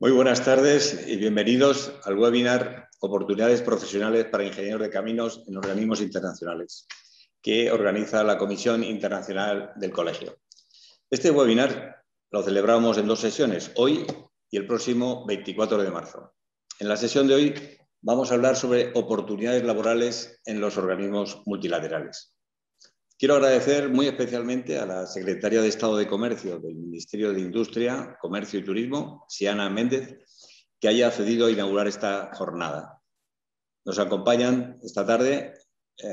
Muy buenas tardes y bienvenidos al webinar Oportunidades profesionales para ingenieros de caminos en organismos internacionales, que organiza la Comisión Internacional del Colegio. Este webinar lo celebramos en dos sesiones, hoy y el próximo 24 de marzo. En la sesión de hoy vamos a hablar sobre oportunidades laborales en los organismos multilaterales. Quiero agradecer muy especialmente a la Secretaria de Estado de Comercio del Ministerio de Industria, Comercio y Turismo, Xiana Méndez, que haya accedido a inaugurar esta jornada. Nos acompañan esta tarde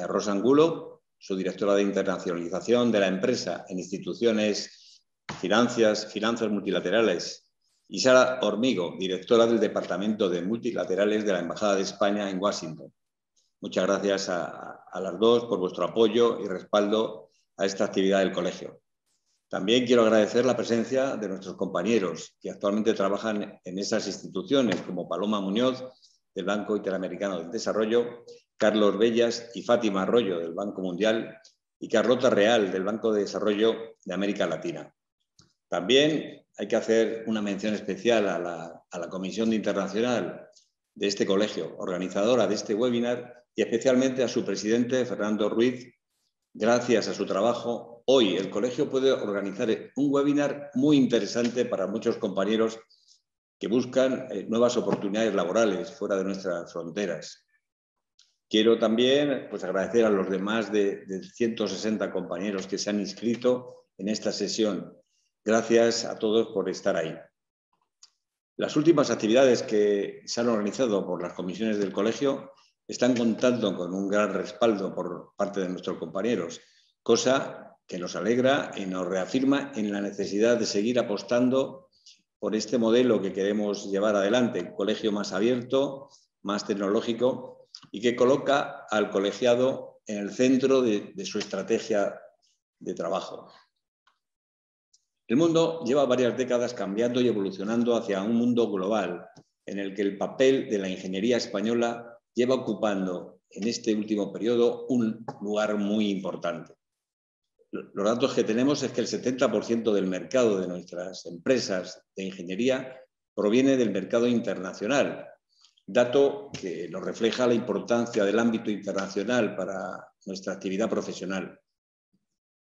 Rosa Angulo, su directora de internacionalización de la empresa en instituciones, finanzas multilaterales, y Sara Hormigo, directora del Departamento de Multilaterales de la Embajada de España en Washington. Muchas gracias a las dos por vuestro apoyo y respaldo a esta actividad del colegio. También quiero agradecer la presencia de nuestros compañeros que actualmente trabajan en esas instituciones, como Paloma Muñoz, del Banco Interamericano del Desarrollo, Carlos Bellas y Fátima Arroyo, del Banco Mundial, y Carlota Real, del Banco de Desarrollo de América Latina. También hay que hacer una mención especial a la Comisión Internacional de este colegio, organizadora de este webinar, y especialmente a su presidente, Fernando Ruiz. Gracias a su trabajo, hoy el colegio puede organizar un webinar muy interesante para muchos compañeros que buscan nuevas oportunidades laborales fuera de nuestras fronteras. Quiero también agradecer a los demás de 160 compañeros que se han inscrito en esta sesión. Gracias a todos por estar ahí. Las últimas actividades que se han organizado por las comisiones del colegio están contando con un gran respaldo por parte de nuestros compañeros, cosa que nos alegra y nos reafirma en la necesidad de seguir apostando por este modelo que queremos llevar adelante, un colegio más abierto, más tecnológico y que coloca al colegiado en el centro de su estrategia de trabajo. El mundo lleva varias décadas cambiando y evolucionando hacia un mundo global, en el que el papel de la ingeniería española lleva ocupando en este último periodo un lugar muy importante. Los datos que tenemos es que el 70% del mercado de nuestras empresas de ingeniería proviene del mercado internacional, dato que nos refleja la importancia del ámbito internacional para nuestra actividad profesional.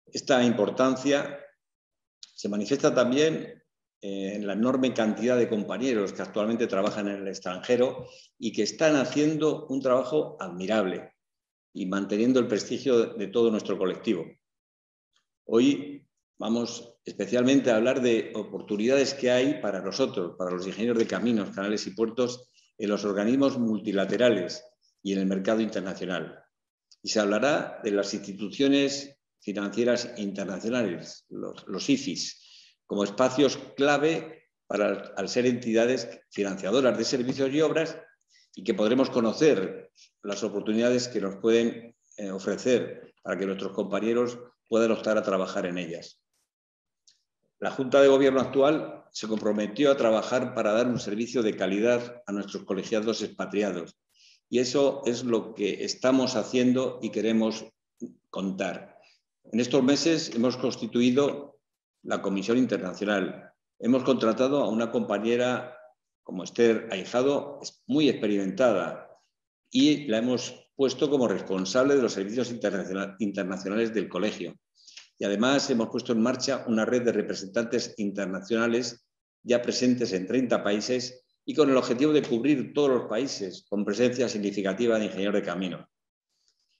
Esta importancia se manifiesta también en la enorme cantidad de compañeros que actualmente trabajan en el extranjero y que están haciendo un trabajo admirable y manteniendo el prestigio de todo nuestro colectivo. Hoy vamos especialmente a hablar de oportunidades que hay para nosotros, para los ingenieros de caminos, canales y puertos, en los organismos multilaterales y en el mercado internacional. Y se hablará de las instituciones financieras internacionales, los IFIs, como espacios clave al ser entidades financiadoras de servicios y obras, y que podremos conocer las oportunidades que nos pueden ofrecer para que nuestros compañeros puedan optar a trabajar en ellas. La Junta de Gobierno actual se comprometió a trabajar para dar un servicio de calidad a nuestros colegiados expatriados, y eso es lo que estamos haciendo y queremos contar. En estos meses hemos constituido la Comisión Internacional. Hemos contratado a una compañera como Esther Ahijado, muy experimentada, y la hemos puesto como responsable de los servicios internacionales del colegio. Y además hemos puesto en marcha una red de representantes internacionales ya presentes en 30 países y con el objetivo de cubrir todos los países con presencia significativa de ingenieros de camino.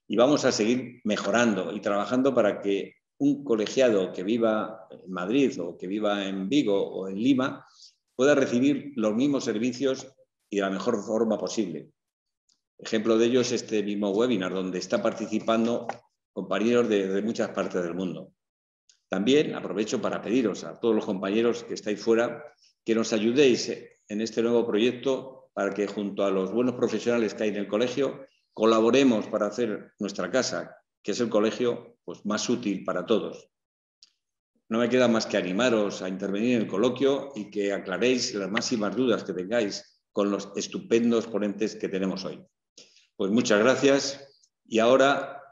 Y vamos a seguir mejorando y trabajando para que un colegiado que viva en Madrid o que viva en Vigo o en Lima pueda recibir los mismos servicios y de la mejor forma posible. Ejemplo de ello es este mismo webinar, donde está participando compañeros de muchas partes del mundo. También aprovecho para pediros a todos los compañeros que estáis fuera que nos ayudéis en este nuevo proyecto para que junto a los buenos profesionales que hay en el colegio colaboremos para hacer nuestra casa, que es el colegio más útil para todos. No me queda más que animaros a intervenir en el coloquio y que aclaréis las máximas dudas que tengáis con los estupendos ponentes que tenemos hoy. Pues muchas gracias y ahora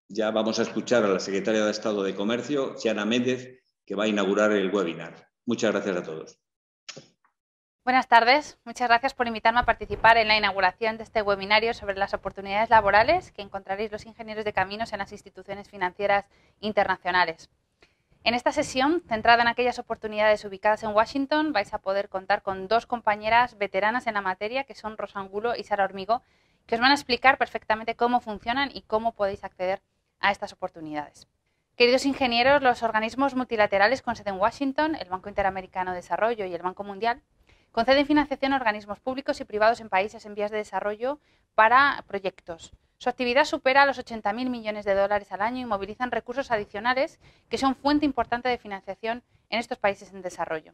ya vamos a escuchar a la Secretaria de Estado de Comercio, Xiana Méndez, que va a inaugurar el webinar. Muchas gracias a todos. Buenas tardes. Muchas gracias por invitarme a participar en la inauguración de este webinario sobre las oportunidades laborales que encontraréis los ingenieros de caminos en las instituciones financieras internacionales. En esta sesión, centrada en aquellas oportunidades ubicadas en Washington, vais a poder contar con dos compañeras veteranas en la materia, que son Rosa Angulo y Sara Hormigo, que os van a explicar perfectamente cómo funcionan y cómo podéis acceder a estas oportunidades. Queridos ingenieros, los organismos multilaterales con sede en Washington, el Banco Interamericano de Desarrollo y el Banco Mundial, conceden financiación a organismos públicos y privados en países en vías de desarrollo para proyectos. Su actividad supera los 80.000 millones de dólares al año y movilizan recursos adicionales que son fuente importante de financiación en estos países en desarrollo.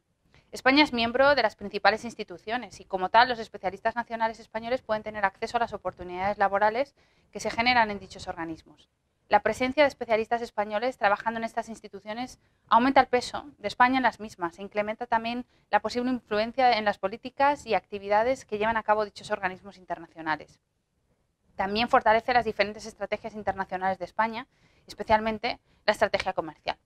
España es miembro de las principales instituciones y, como tal, los especialistas nacionales españoles pueden tener acceso a las oportunidades laborales que se generan en dichos organismos. La presencia de especialistas españoles trabajando en estas instituciones aumenta el peso de España en las mismas e incrementa también la posible influencia en las políticas y actividades que llevan a cabo dichos organismos internacionales. También fortalece las diferentes estrategias internacionales de España, especialmente la estrategia comercial.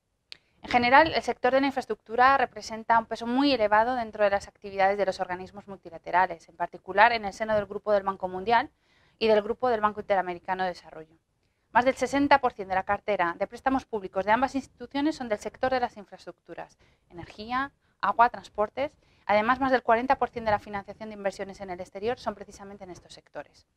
En general, el sector de la infraestructura representa un peso muy elevado dentro de las actividades de los organismos multilaterales, en particular en el seno del Grupo del Banco Mundial y del Grupo del Banco Interamericano de Desarrollo. Más del 60% de la cartera de préstamos públicos de ambas instituciones son del sector de las infraestructuras, energía, agua, transportes. Además, más del 40% de la financiación de inversiones en el exterior son precisamente en estos sectores.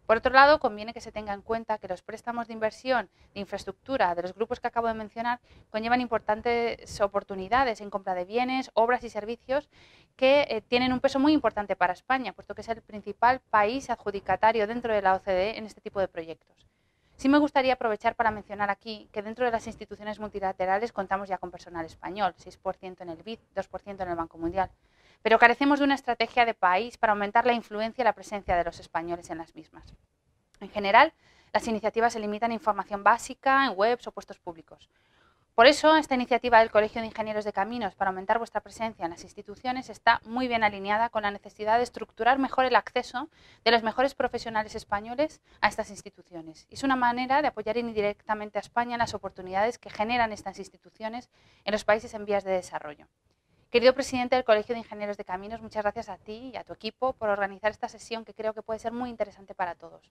Por otro lado, conviene que se tenga en cuenta que los préstamos de inversión de infraestructura de los grupos que acabo de mencionar conllevan importantes oportunidades en compra de bienes, obras y servicios que tienen un peso muy importante para España, puesto que es el principal país adjudicatario dentro de la OCDE en este tipo de proyectos. Sí me gustaría aprovechar para mencionar aquí que dentro de las instituciones multilaterales contamos ya con personal español, 6% en el BID, 2% en el Banco Mundial, pero carecemos de una estrategia de país para aumentar la influencia y la presencia de los españoles en las mismas. En general, las iniciativas se limitan a información básica en webs o puestos públicos. Por eso, esta iniciativa del Colegio de Ingenieros de Caminos para aumentar vuestra presencia en las instituciones está muy bien alineada con la necesidad de estructurar mejor el acceso de los mejores profesionales españoles a estas instituciones. Es una manera de apoyar indirectamente a España en las oportunidades que generan estas instituciones en los países en vías de desarrollo. Querido presidente del Colegio de Ingenieros de Caminos, muchas gracias a ti y a tu equipo por organizar esta sesión que creo que puede ser muy interesante para todos.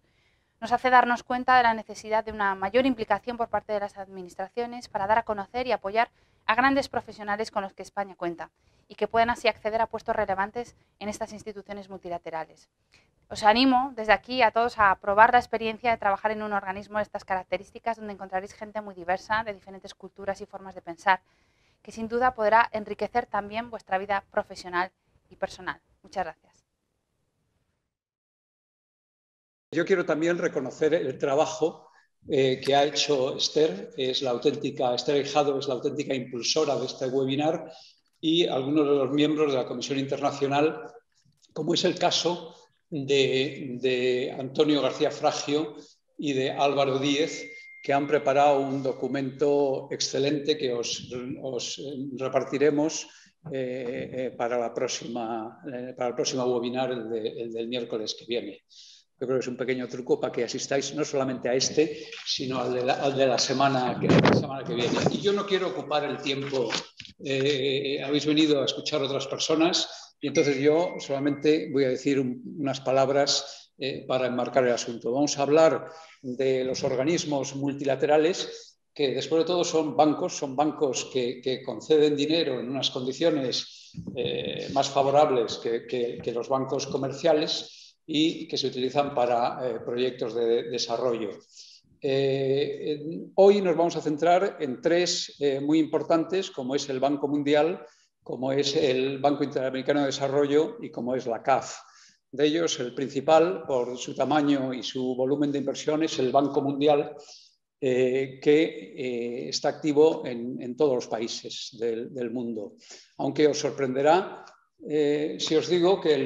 Nos hace darnos cuenta de la necesidad de una mayor implicación por parte de las administraciones para dar a conocer y apoyar a grandes profesionales con los que España cuenta y que puedan así acceder a puestos relevantes en estas instituciones multilaterales. Os animo desde aquí a todos a probar la experiencia de trabajar en un organismo de estas características donde encontraréis gente muy diversa, de diferentes culturas y formas de pensar, que sin duda podrá enriquecer también vuestra vida profesional y personal. Muchas gracias. Yo quiero también reconocer el trabajo que ha hecho Esther, Esther Hijado es la auténtica impulsora de este webinar, y algunos de los miembros de la Comisión Internacional, como es el caso de Antonio García Fragio y de Álvaro Díez, que han preparado un documento excelente que os repartiremos para el próximo webinar, el del miércoles que viene. Yo creo que es un pequeño truco para que asistáis no solamente a este, sino al de la semana que viene. Y yo no quiero ocupar el tiempo. Habéis venido a escuchar a otras personas y entonces yo solamente voy a decir unas palabras para enmarcar el asunto. Vamos a hablar de los organismos multilaterales, que después de todo son bancos que conceden dinero en unas condiciones más favorables que los bancos comerciales, y que se utilizan para proyectos de desarrollo. Hoy nos vamos a centrar en tres muy importantes, como es el Banco Mundial, como es el Banco Interamericano de Desarrollo y como es la CAF. De ellos, el principal, por su tamaño y su volumen de inversión, es el Banco Mundial, que está activo en todos los países del mundo. Aunque os sorprenderá si os digo que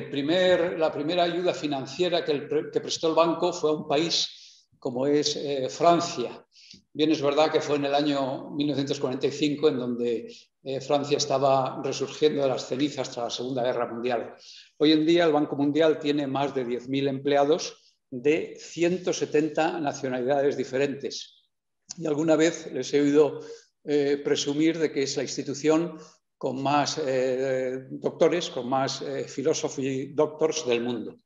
la primera ayuda financiera que prestó el banco fue a un país como es Francia. Bien, es verdad que fue en el año 1945 en donde Francia estaba resurgiendo de las cenizas tras la Segunda Guerra Mundial. Hoy en día el Banco Mundial tiene más de 10.000 empleados de 170 nacionalidades diferentes. Y alguna vez les he oído presumir de que es la institución con más doctores, con más philosophy doctors del mundo.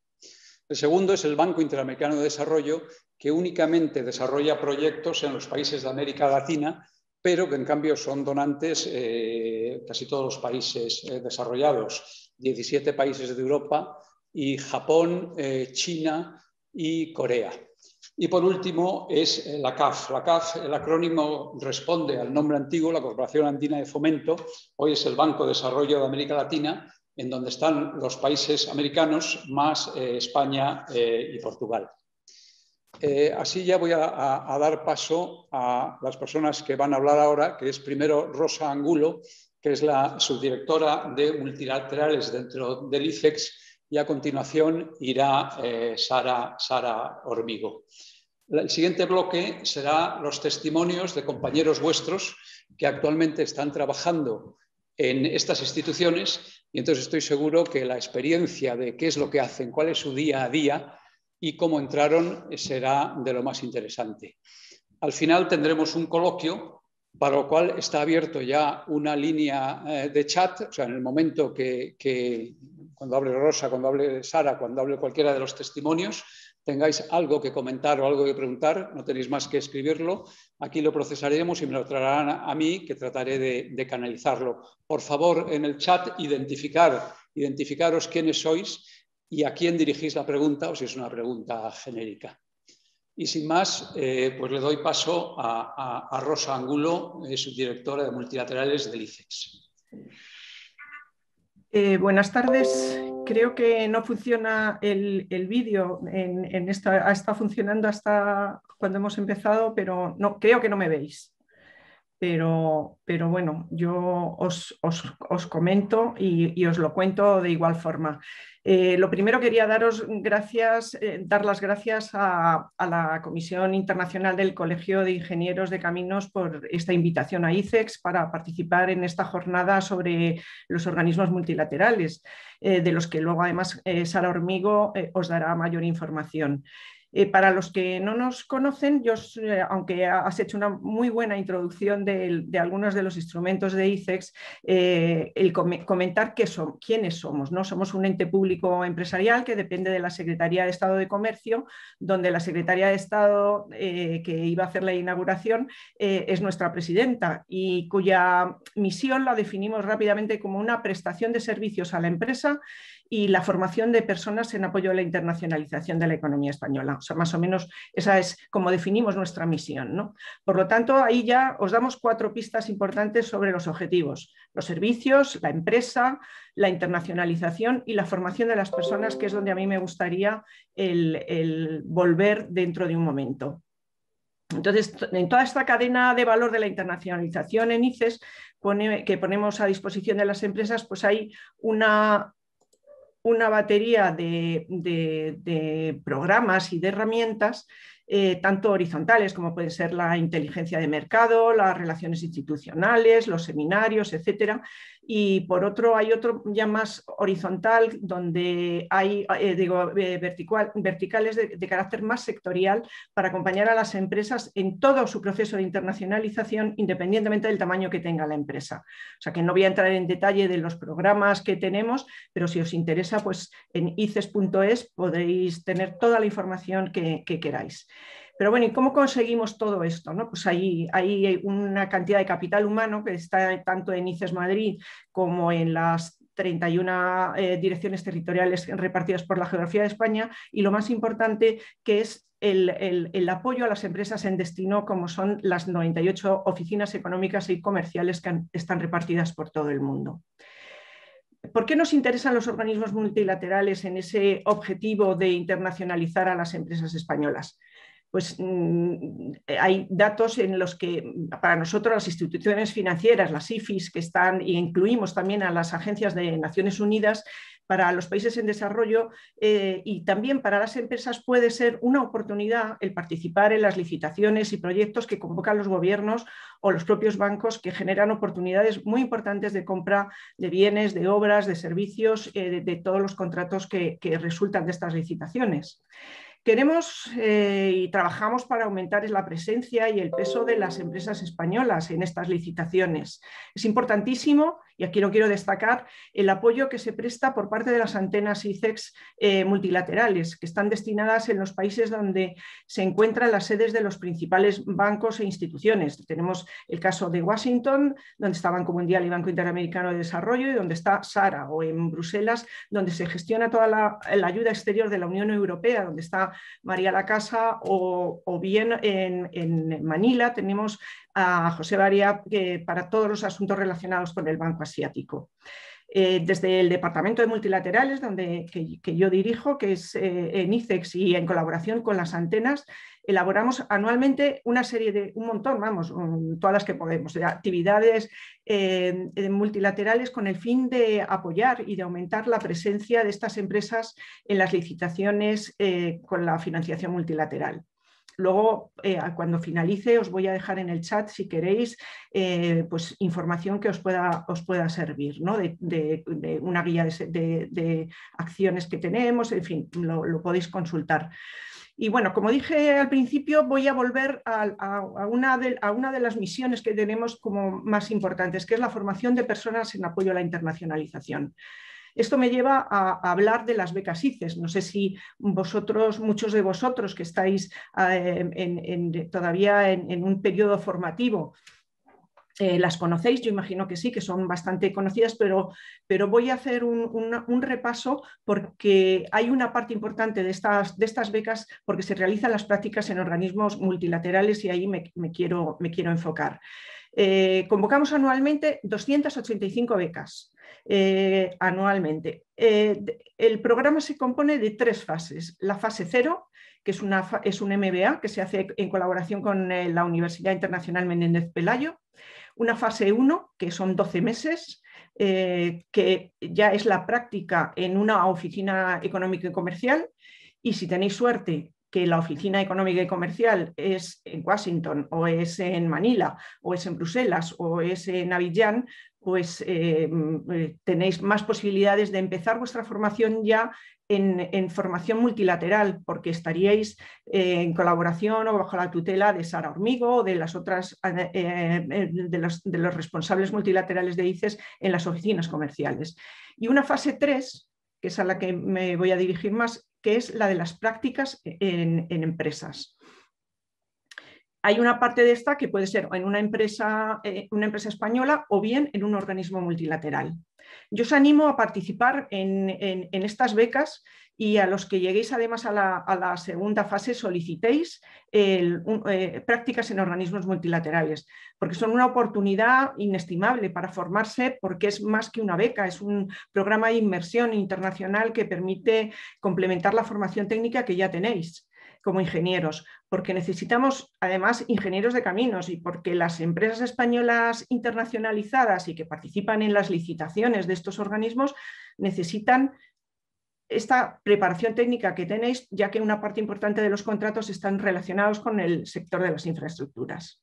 El segundo es el Banco Interamericano de Desarrollo, que únicamente desarrolla proyectos en los países de América Latina, pero que en cambio son donantes casi todos los países desarrollados, 17 países de Europa y Japón, China y Corea. Y por último es la CAF. La CAF, el acrónimo responde al nombre antiguo, la Corporación Andina de Fomento. Hoy es el Banco de Desarrollo de América Latina, en donde están los países americanos más España y Portugal. Así ya voy a dar paso a las personas que van a hablar ahora, que es primero Rosa Angulo, que es la subdirectora de multilaterales dentro del ICEX, y a continuación irá Sara Hormigo. El siguiente bloque será los testimonios de compañeros vuestros que actualmente están trabajando en estas instituciones, y entonces estoy seguro que la experiencia de qué es lo que hacen, cuál es su día a día y cómo entraron será de lo más interesante. Al final tendremos un coloquio, para lo cual está abierto ya una línea de chat, o sea, en el momento que cuando hable Rosa, cuando hable Sara, cuando hable cualquiera de los testimonios, tengáis algo que comentar o algo que preguntar, no tenéis más que escribirlo, aquí lo procesaremos y me lo traerán a mí, que trataré de canalizarlo. Por favor, en el chat identificaros quiénes sois y a quién dirigís la pregunta o si es una pregunta genérica. Y sin más, pues le doy paso a Rosa Angulo, subdirectora de multilaterales del ICEX. Buenas tardes. Creo que no funciona el vídeo. Ha estado funcionando hasta cuando hemos empezado, pero no, creo que no me veis. Pero bueno, yo os comento y os lo cuento de igual forma. Lo primero quería dar las gracias a la Comisión Internacional del Colegio de Ingenieros de Caminos por esta invitación a ICEX para participar en esta jornada sobre los organismos multilaterales, de los que luego además Sara Hormigo os dará mayor información. Para los que no nos conocen, aunque has hecho una muy buena introducción de algunos de los instrumentos de ICEX, comentar quiénes somos, ¿no? Somos un ente público empresarial que depende de la Secretaría de Estado de Comercio, donde la Secretaría de Estado que iba a hacer la inauguración es nuestra presidenta y cuya misión la definimos rápidamente como una prestación de servicios a la empresa y la formación de personas en apoyo a la internacionalización de la economía española. O sea, más o menos esa es como definimos nuestra misión, ¿no? Por lo tanto, ahí ya os damos 4 pistas importantes sobre los objetivos: los servicios, la empresa, la internacionalización y la formación de las personas, que es donde a mí me gustaría el volver dentro de un momento. Entonces, en toda esta cadena de valor de la internacionalización en ICEX, que ponemos a disposición de las empresas, pues hay una batería de programas y de herramientas, tanto horizontales como puede ser la inteligencia de mercado, las relaciones institucionales, los seminarios, etcétera. Y por otro hay otro ya más horizontal, donde hay verticales de carácter más sectorial para acompañar a las empresas en todo su proceso de internacionalización, independientemente del tamaño que tenga la empresa. O sea que no voy a entrar en detalle de los programas que tenemos, pero si os interesa, pues en ices.es podéis tener toda la información que queráis. Pero bueno, ¿y cómo conseguimos todo esto, ¿no? Pues hay una cantidad de capital humano que está tanto en ICEX Madrid como en las 31 direcciones territoriales repartidas por la geografía de España, y lo más importante, que es el apoyo a las empresas en destino, como son las 98 oficinas económicas y comerciales que están repartidas por todo el mundo. ¿Por qué nos interesan los organismos multilaterales en ese objetivo de internacionalizar a las empresas españolas? Pues hay datos en los que para nosotros las instituciones financieras, las IFIs, que están, e incluimos también a las agencias de Naciones Unidas, para los países en desarrollo y también para las empresas puede ser una oportunidad el participar en las licitaciones y proyectos que convocan los gobiernos o los propios bancos, que generan oportunidades muy importantes de compra de bienes, de obras, de servicios, de todos los contratos que resultan de estas licitaciones. Queremos y trabajamos para aumentar la presencia y el peso de las empresas españolas en estas licitaciones. Es importantísimo Y aquí lo quiero destacar, el apoyo que se presta por parte de las antenas ICEX multilaterales, que están destinadas en los países donde se encuentran las sedes de los principales bancos e instituciones. Tenemos el caso de Washington, donde está Banco Mundial y Banco Interamericano de Desarrollo, y donde está SARA, o en Bruselas, donde se gestiona toda la ayuda exterior de la Unión Europea, donde está María la Casa, o bien en Manila tenemos a José Baria para todos los asuntos relacionados con el Banco Asiático. Desde el Departamento de Multilaterales, que yo dirijo, que es en ICEX, y en colaboración con las antenas, elaboramos anualmente un montón, todas las que podemos, de actividades multilaterales con el fin de apoyar y de aumentar la presencia de estas empresas en las licitaciones con la financiación multilateral. Luego, cuando finalice, os voy a dejar en el chat, si queréis, pues información que os pueda servir, ¿no? de una guía de acciones que tenemos, en fin, lo podéis consultar. Y bueno, como dije al principio, voy a volver a una de las misiones que tenemos como más importantes, que es la formación de personas en apoyo a la internacionalización. Esto me lleva a hablar de las becas ICES. No sé si muchos de vosotros que estáis todavía en un periodo formativo, las conocéis. Yo imagino que sí, que son bastante conocidas, pero voy a hacer un repaso, porque hay una parte importante de estas becas porque se realizan las prácticas en organismos multilaterales, y ahí me quiero enfocar. Convocamos anualmente 285 becas. Anualmente. El programa se compone de 3 fases. La fase 0, que es un MBA que se hace en colaboración con la Universidad Internacional Menéndez Pelayo. Una fase 1, que son 12 meses, que ya es la práctica en una oficina económica y comercial, y si tenéis suerte que la oficina económica y comercial es en Washington, o es en Manila, o es en Bruselas, o es en Abiyán, pues tenéis más posibilidades de empezar vuestra formación ya en formación multilateral, porque estaríais en colaboración o bajo la tutela de Sara Hormigo o de las otras de los responsables multilaterales de ICES en las oficinas comerciales. Y una fase 3, que es a la que me voy a dirigir más, que es la de las prácticas en empresas. Hay una parte de esta que puede ser en una empresa española, o bien en un organismo multilateral. Yo os animo a participar en estas becas, y a los que lleguéis además a la segunda fase solicitéis prácticas en organismos multilaterales, porque son una oportunidad inestimable para formarse, porque es más que una beca, es un programa de inmersión internacional que permite complementar la formación técnica que ya tenéis como ingenieros, porque necesitamos además ingenieros de caminos, y porque las empresas españolas internacionalizadas y que participan en las licitaciones de estos organismos necesitan esta preparación técnica que tenéis, ya que una parte importante de los contratos están relacionados con el sector de las infraestructuras.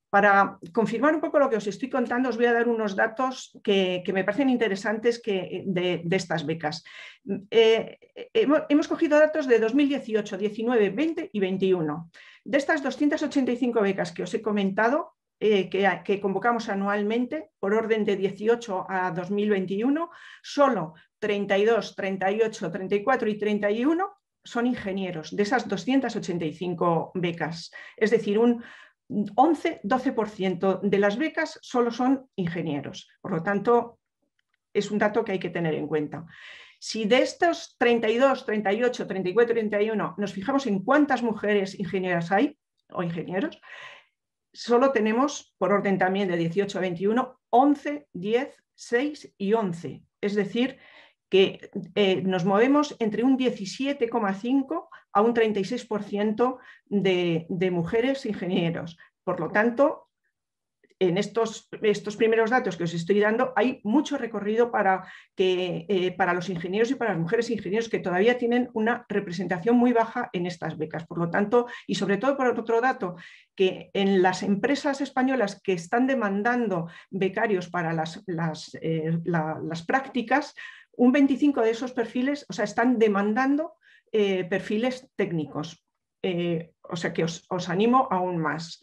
Para confirmar un poco lo que os estoy contando, os voy a dar unos datos que me parecen interesantes de estas becas. Hemos cogido datos de 2018, 19, 20 y 21. De estas 285 becas que os he comentado, que convocamos anualmente, por orden de 18 a 2021, solo 32, 38, 34 y 31 son ingenieros, de esas 285 becas. Es decir, un 11-12% de las becas solo son ingenieros. Por lo tanto, es un dato que hay que tener en cuenta. Si de estos 32, 38, 34 y 31 nos fijamos en cuántas mujeres ingenieras hay, o ingenieros, solo tenemos, por orden también de 18 a 21, 11, 10, 6 y 11. Es decir, que nos movemos entre un 17,5 a un 36% de mujeres ingenieros. Por lo tanto, en estos primeros datos que os estoy dando, hay mucho recorrido para los ingenieros y para las mujeres ingenieros, que todavía tienen una representación muy baja en estas becas. Por lo tanto, y sobre todo por otro dato, que en las empresas españolas que están demandando becarios para las prácticas, un 25 de esos perfiles, o sea, están demandando perfiles técnicos. O sea que os animo aún más.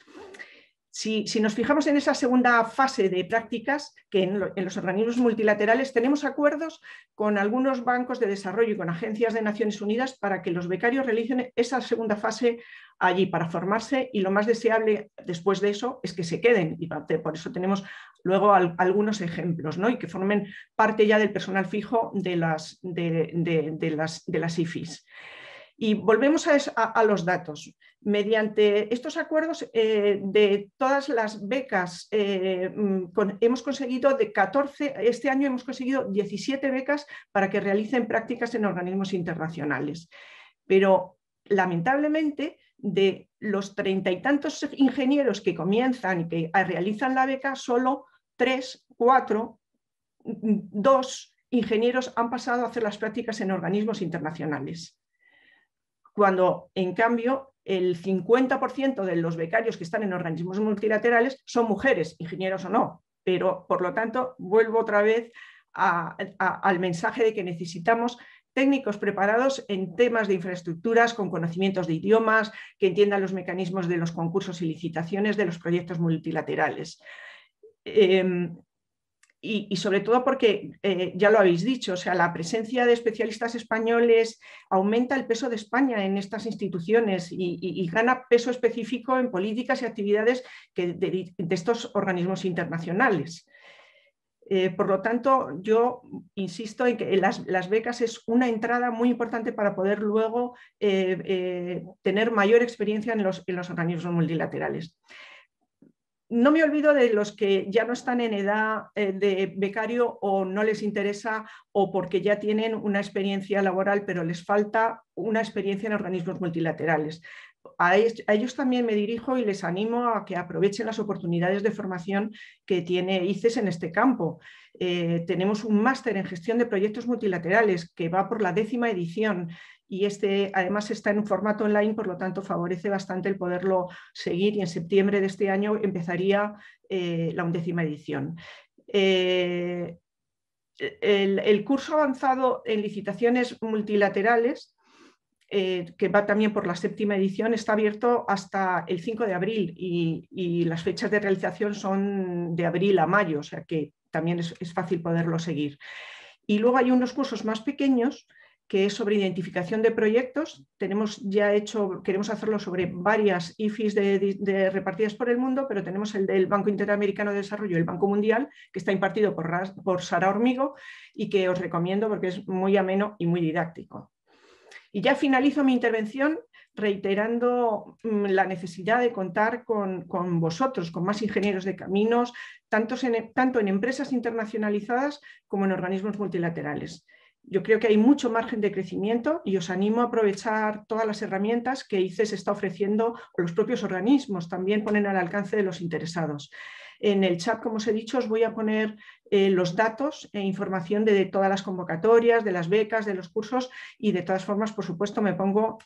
Si nos fijamos en esa segunda fase de prácticas, que en los organismos multilaterales tenemos acuerdos con algunos bancos de desarrollo y con agencias de Naciones Unidas para que los becarios realicen esa segunda fase allí para formarse, y lo más deseable después de eso es que se queden, y por eso tenemos luego algunos ejemplos, ¿no? Y que formen parte ya del personal fijo de las IFIs. Y volvemos a los datos. Mediante estos acuerdos de todas las becas, hemos conseguido de 14, este año hemos conseguido 17 becas para que realicen prácticas en organismos internacionales. Pero lamentablemente, de los 30 y tantos ingenieros que comienzan y que realizan la beca, solo 3, 4, 2 ingenieros han pasado a hacer las prácticas en organismos internacionales. Cuando, en cambio, el 50% de los becarios que están en organismos multilaterales son mujeres, ingenieros o no. Pero, por lo tanto, vuelvo otra vez al mensaje de que necesitamos técnicos preparados en temas de infraestructuras, con conocimientos de idiomas, que entiendan los mecanismos de los concursos y licitaciones de los proyectos multilaterales. Y sobre todo porque, ya lo habéis dicho, o sea, la presencia de especialistas españoles aumenta el peso de España en estas instituciones y gana peso específico en políticas y actividades de estos organismos internacionales. Por lo tanto, yo insisto en que las becas es una entrada muy importante para poder luego tener mayor experiencia en los organismos multilaterales. No me olvido de los que ya no están en edad de becario, o no les interesa, o porque ya tienen una experiencia laboral pero les falta una experiencia en organismos multilaterales. A ellos también me dirijo y les animo a que aprovechen las oportunidades de formación que tiene ICES en este campo. Tenemos un máster en gestión de proyectos multilaterales que va por la 10ª edición, y este además está en un formato online, por lo tanto favorece bastante el poderlo seguir, y en septiembre de este año empezaría la 11ª edición. El curso avanzado en licitaciones multilaterales, que va también por la 7ª edición, está abierto hasta el 5 de abril y las fechas de realización son de abril a mayo, o sea que también es fácil poderlo seguir. Y luego hay unos cursos más pequeños, que es sobre identificación de proyectos. Queremos hacerlo sobre varias IFIs repartidas por el mundo, pero tenemos el del Banco Interamericano de Desarrollo y el Banco Mundial, que está impartido por Sara Hormigo, y que os recomiendo porque es muy ameno y muy didáctico. Y ya finalizo mi intervención reiterando la necesidad de contar con vosotros, con más ingenieros de caminos, tanto en empresas internacionalizadas como en organismos multilaterales. Yo creo que hay mucho margen de crecimiento y os animo a aprovechar todas las herramientas que ICES está ofreciendo, o los propios organismos también ponen al alcance de los interesados. En el chat, como os he dicho, os voy a poner los datos e información de todas las convocatorias, de las becas, de los cursos, y de todas formas, por supuesto, me pongo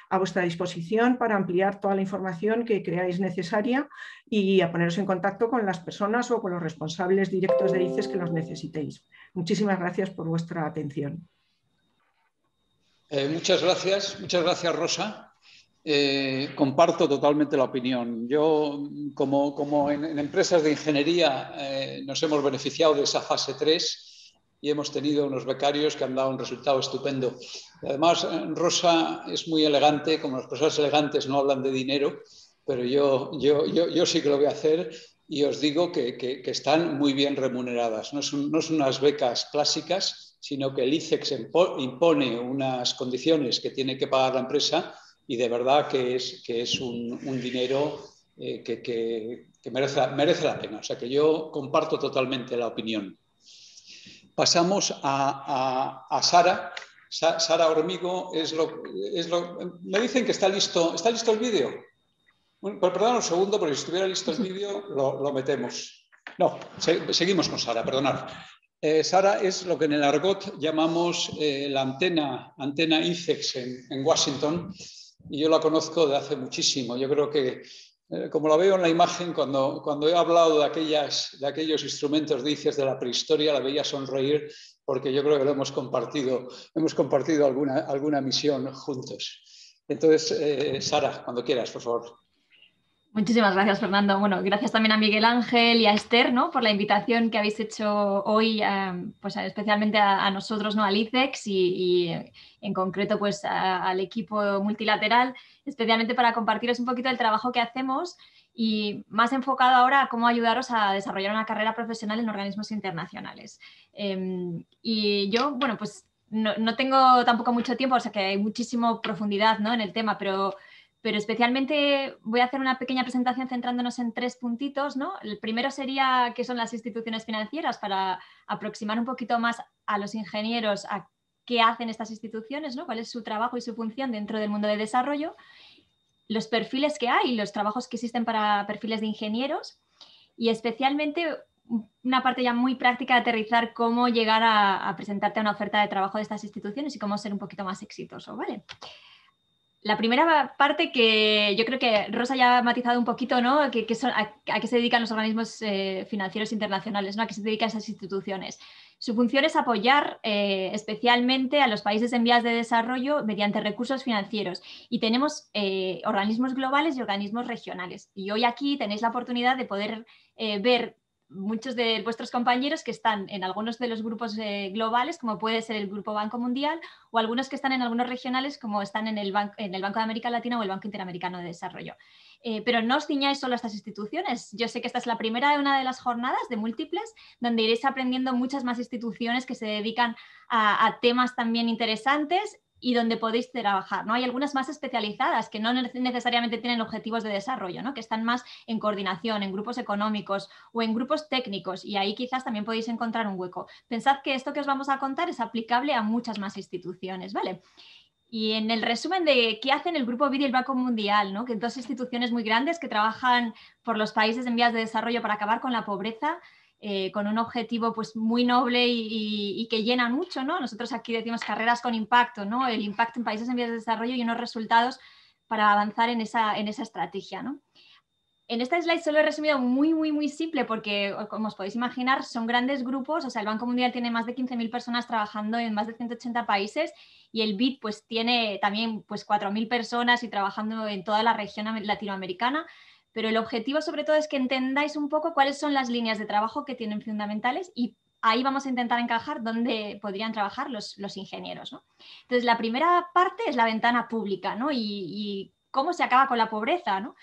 a vuestra disposición para ampliar toda la información que creáis necesaria y a poneros en contacto con las personas o con los responsables directos de ICES que los necesitéis. Muchísimas gracias por vuestra atención. Muchas gracias, Rosa. Comparto totalmente la opinión. Yo, como en empresas de ingeniería, nos hemos beneficiado de esa fase 3 y hemos tenido unos becarios que han dado un resultado estupendo. Además, Rosa es muy elegante, como las personas elegantes no hablan de dinero, pero yo sí que lo voy a hacer, y os digo que están muy bien remuneradas. No son unas becas clásicas, sino que el ICES impone unas condiciones que tiene que pagar la empresa, y de verdad que es un dinero que merece la pena. O sea que yo comparto totalmente la opinión. Pasamos a Sara. Sara Hormigo me dicen que está listo. ¿Está listo el vídeo? Bueno, perdón un segundo, porque si estuviera listo el vídeo lo metemos. No, seguimos con Sara, perdonad. Sara es lo que en el argot llamamos la antena ICES en Washington. Y yo la conozco de hace muchísimo. Yo creo que, como la veo en la imagen, cuando he hablado de aquellos instrumentos de ICES de la prehistoria, la veía sonreír, porque yo creo que lo hemos compartido alguna misión juntos. Entonces, Sara, cuando quieras, por favor. Muchísimas gracias, Fernando. Bueno, gracias también a Miguel Ángel y a Esther, ¿no?, por la invitación que habéis hecho hoy, pues especialmente a nosotros, ¿no?, al ICEX y en concreto pues al equipo multilateral, especialmente para compartiros un poquito el trabajo que hacemos y más enfocado ahora a cómo ayudaros a desarrollar una carrera profesional en organismos internacionales. Y yo, bueno, pues no tengo tampoco mucho tiempo, o sea que hay muchísima profundidad, ¿no?, en el tema, pero especialmente voy a hacer una pequeña presentación centrándonos en 3 puntitos, ¿no? El primero sería qué son las instituciones financieras para aproximar un poquito más a los ingenieros a qué hacen estas instituciones, ¿no?, cuál es su trabajo y su función dentro del mundo del desarrollo, los perfiles que hay, los trabajos que existen para perfiles de ingenieros y especialmente una parte ya muy práctica de aterrizar cómo llegar a presentarte a una oferta de trabajo de estas instituciones y cómo ser un poquito más exitoso, ¿vale? La primera parte que yo creo que Rosa ya ha matizado un poquito, ¿no?, a qué se dedican los organismos financieros internacionales, ¿no?, a qué se dedican esas instituciones. Su función es apoyar especialmente a los países en vías de desarrollo mediante recursos financieros. Y tenemos organismos globales y organismos regionales. Y hoy aquí tenéis la oportunidad de poder ver muchos de vuestros compañeros que están en algunos de los grupos globales, como puede ser el Grupo Banco Mundial, o algunos que están en algunos regionales, como están en el Banco de América Latina o el Banco Interamericano de Desarrollo. Pero no os ciñáis solo a estas instituciones. Yo sé que esta es la primera de una de las jornadas de múltiples, donde iréis aprendiendo muchas más instituciones que se dedican a temas también interesantes y donde podéis trabajar, ¿no? Hay algunas más especializadas que no necesariamente tienen objetivos de desarrollo, ¿no?, que están más en coordinación, en grupos económicos o en grupos técnicos, y ahí quizás también podéis encontrar un hueco. Pensad que esto que os vamos a contar es aplicable a muchas más instituciones, ¿vale? Y en el resumen de qué hacen el Grupo BID y el Banco Mundial, ¿no?, que dos instituciones muy grandes que trabajan por los países en vías de desarrollo para acabar con la pobreza, con un objetivo pues muy noble y que llena mucho, ¿no? Nosotros aquí decimos carreras con impacto, ¿no?, el impacto en países en vías de desarrollo y unos resultados para avanzar en esa estrategia, ¿no? En esta slide solo he resumido muy simple porque, como os podéis imaginar, son grandes grupos. O sea, el Banco Mundial tiene más de 15.000 personas trabajando en más de 180 países y el BID pues tiene también pues 4.000 personas y trabajando en toda la región latinoamericana. Pero el objetivo sobre todo es que entendáis un poco cuáles son las líneas de trabajo que tienen fundamentales y ahí vamos a intentar encajar dónde podrían trabajar los ingenieros, ¿no? Entonces, la primera parte es la ventana pública, ¿no? Y cómo se acaba con la pobreza, ¿no?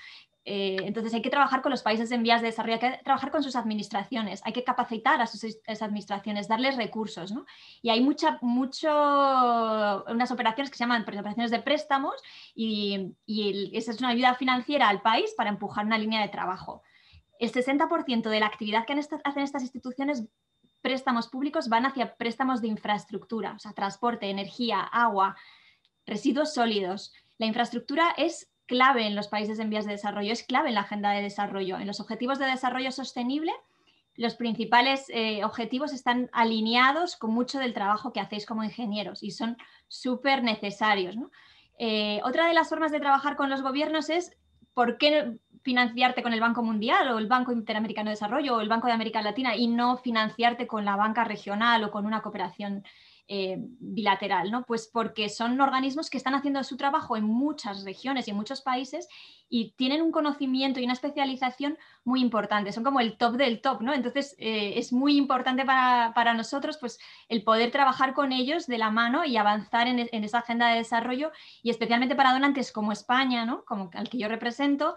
Entonces hay que trabajar con los países en vías de desarrollo, hay que trabajar con sus administraciones, hay que capacitar a esas administraciones, darles recursos, ¿no? Y hay unas operaciones que se llaman operaciones de préstamos y esa es una ayuda financiera al país para empujar una línea de trabajo. El 60% de la actividad que hacen estas instituciones, préstamos públicos, van hacia préstamos de infraestructura, o sea, transporte, energía, agua, residuos sólidos. La infraestructura es clave en los países en vías de desarrollo, es clave en la agenda de desarrollo. En los objetivos de desarrollo sostenible, los principales objetivos están alineados con mucho del trabajo que hacéis como ingenieros y son súper necesarios, ¿no? Otra de las formas de trabajar con los gobiernos es ¿por qué financiarte con el Banco Mundial o el Banco Interamericano de Desarrollo o el Banco de América Latina y no financiarte con la banca regional o con una cooperación bilateral, ¿no? Pues porque son organismos que están haciendo su trabajo en muchas regiones y en muchos países y tienen un conocimiento y una especialización muy importante, son como el top del top, ¿no? Entonces es muy importante para nosotros pues, el poder trabajar con ellos de la mano y avanzar en esa agenda de desarrollo y especialmente para donantes como España, ¿no?, como al que yo represento,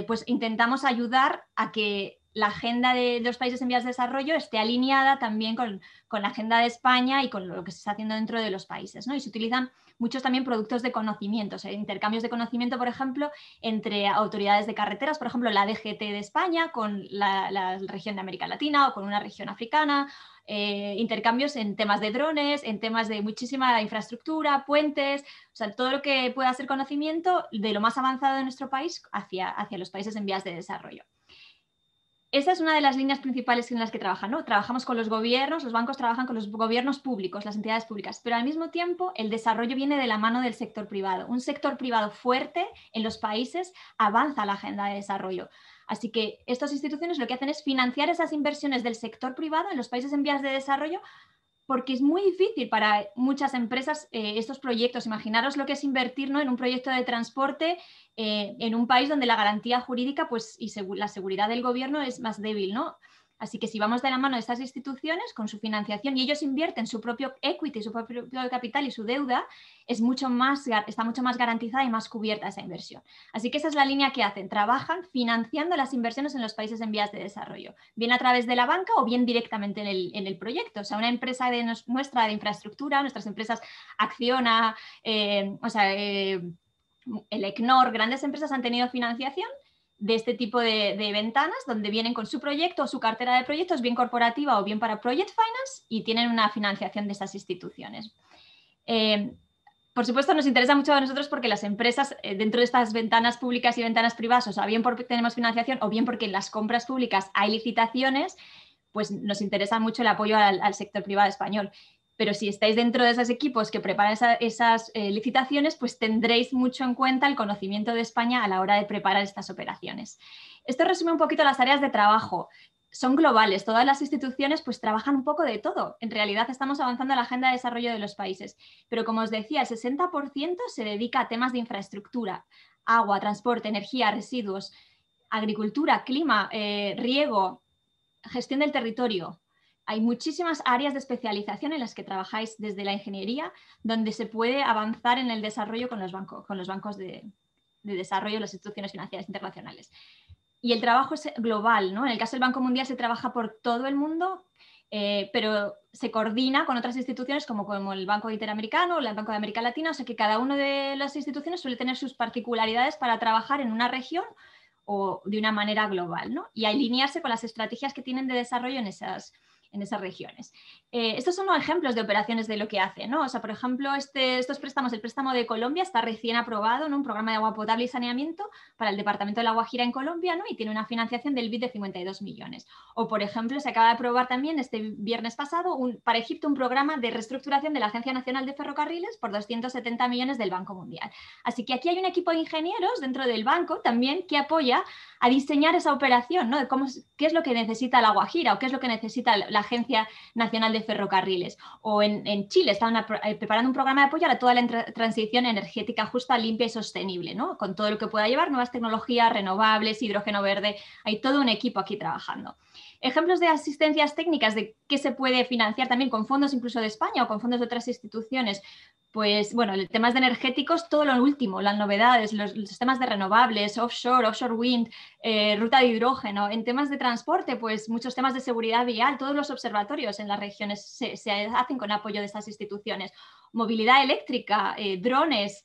pues intentamos ayudar a que la agenda de los países en vías de desarrollo esté alineada también con la agenda de España y con lo que se está haciendo dentro de los países, ¿no? Y se utilizan muchos también productos de conocimiento, o sea, intercambios de conocimiento, por ejemplo, entre autoridades de carreteras, por ejemplo, la DGT de España con la región de América Latina o con una región africana, intercambios en temas de drones, en temas de muchísima infraestructura, puentes, o sea, todo lo que pueda ser conocimiento de lo más avanzado de nuestro país hacia los países en vías de desarrollo. Esa es una de las líneas principales en las que trabajan, ¿no? Trabajamos con los gobiernos, los bancos trabajan con los gobiernos públicos, las entidades públicas, pero al mismo tiempo el desarrollo viene de la mano del sector privado. Un sector privado fuerte en los países avanza la agenda de desarrollo. Así que estas instituciones lo que hacen es financiar esas inversiones del sector privado en los países en vías de desarrollo porque es muy difícil para muchas empresas estos proyectos. Imaginaros lo que es invertir, ¿no?, en un proyecto de transporte en un país donde la garantía jurídica pues, y la seguridad del gobierno es más débil, ¿no? Así que si vamos de la mano de estas instituciones con su financiación y ellos invierten su propio equity, su propio capital y su deuda, está mucho más garantizada y más cubierta esa inversión. Así que esa es la línea que hacen, trabajan financiando las inversiones en los países en vías de desarrollo, bien a través de la banca o bien directamente en el proyecto. O sea, una empresa nuestra de infraestructura, nuestras empresas Acciona, el ECNOR, grandes empresas han tenido financiación de este tipo de ventanas donde vienen con su proyecto o su cartera de proyectos, bien corporativa o bien para Project Finance, y tienen una financiación de esas instituciones. Por supuesto, nos interesa mucho a nosotros porque las empresas dentro de estas ventanas públicas y ventanas privadas, o sea, bien porque tenemos financiación o bien porque en las compras públicas hay licitaciones, pues nos interesa mucho el apoyo al sector privado español. Pero si estáis dentro de esos equipos que preparan esas licitaciones, pues tendréis mucho en cuenta el conocimiento de España a la hora de preparar estas operaciones. Esto resume un poquito las áreas de trabajo. Son globales, todas las instituciones pues trabajan un poco de todo. En realidad estamos avanzando en la agenda de desarrollo de los países, pero como os decía, el 60% se dedica a temas de infraestructura, agua, transporte, energía, residuos, agricultura, clima, riego, gestión del territorio. Hay muchísimas áreas de especialización en las que trabajáis desde la ingeniería, donde se puede avanzar en el desarrollo con los bancos de desarrollo, las instituciones financieras internacionales. Y el trabajo es global, ¿no? En el caso del Banco Mundial se trabaja por todo el mundo, pero se coordina con otras instituciones como el Banco Interamericano o el Banco de América Latina, o sea que cada una de las instituciones suele tener sus particularidades para trabajar en una región o de una manera global, ¿no? Y alinearse con las estrategias que tienen de desarrollo en esas regiones. Estos son unos ejemplos de operaciones de lo que hace, ¿no? O sea, por ejemplo, estos préstamos, el préstamo de Colombia está recién aprobado, ¿no?, un programa de agua potable y saneamiento para el departamento de La Guajira en Colombia, ¿no?, y tiene una financiación del BID de 52 millones. O, por ejemplo, se acaba de aprobar también este viernes pasado para Egipto un programa de reestructuración de la Agencia Nacional de Ferrocarriles por 270 millones del Banco Mundial. Así que aquí hay un equipo de ingenieros dentro del banco también que apoya a diseñar esa operación, ¿no?, de qué es lo que necesita La Guajira o qué es lo que necesita la Agencia Nacional de Ferrocarriles. O en Chile están preparando un programa de apoyo a toda la transición energética justa, limpia y sostenible, ¿no?, con todo lo que pueda llevar nuevas tecnologías renovables, hidrógeno verde. Hay todo un equipo aquí trabajando. Ejemplos de asistencias técnicas de qué se puede financiar también con fondos incluso de España o con fondos de otras instituciones. Pues bueno, el temas de energéticos, todo lo último, las novedades, los sistemas de renovables, offshore wind, ruta de hidrógeno. En temas de transporte, pues muchos temas de seguridad vial, todos los observatorios en las regiones se hacen con apoyo de estas instituciones. Movilidad eléctrica, drones,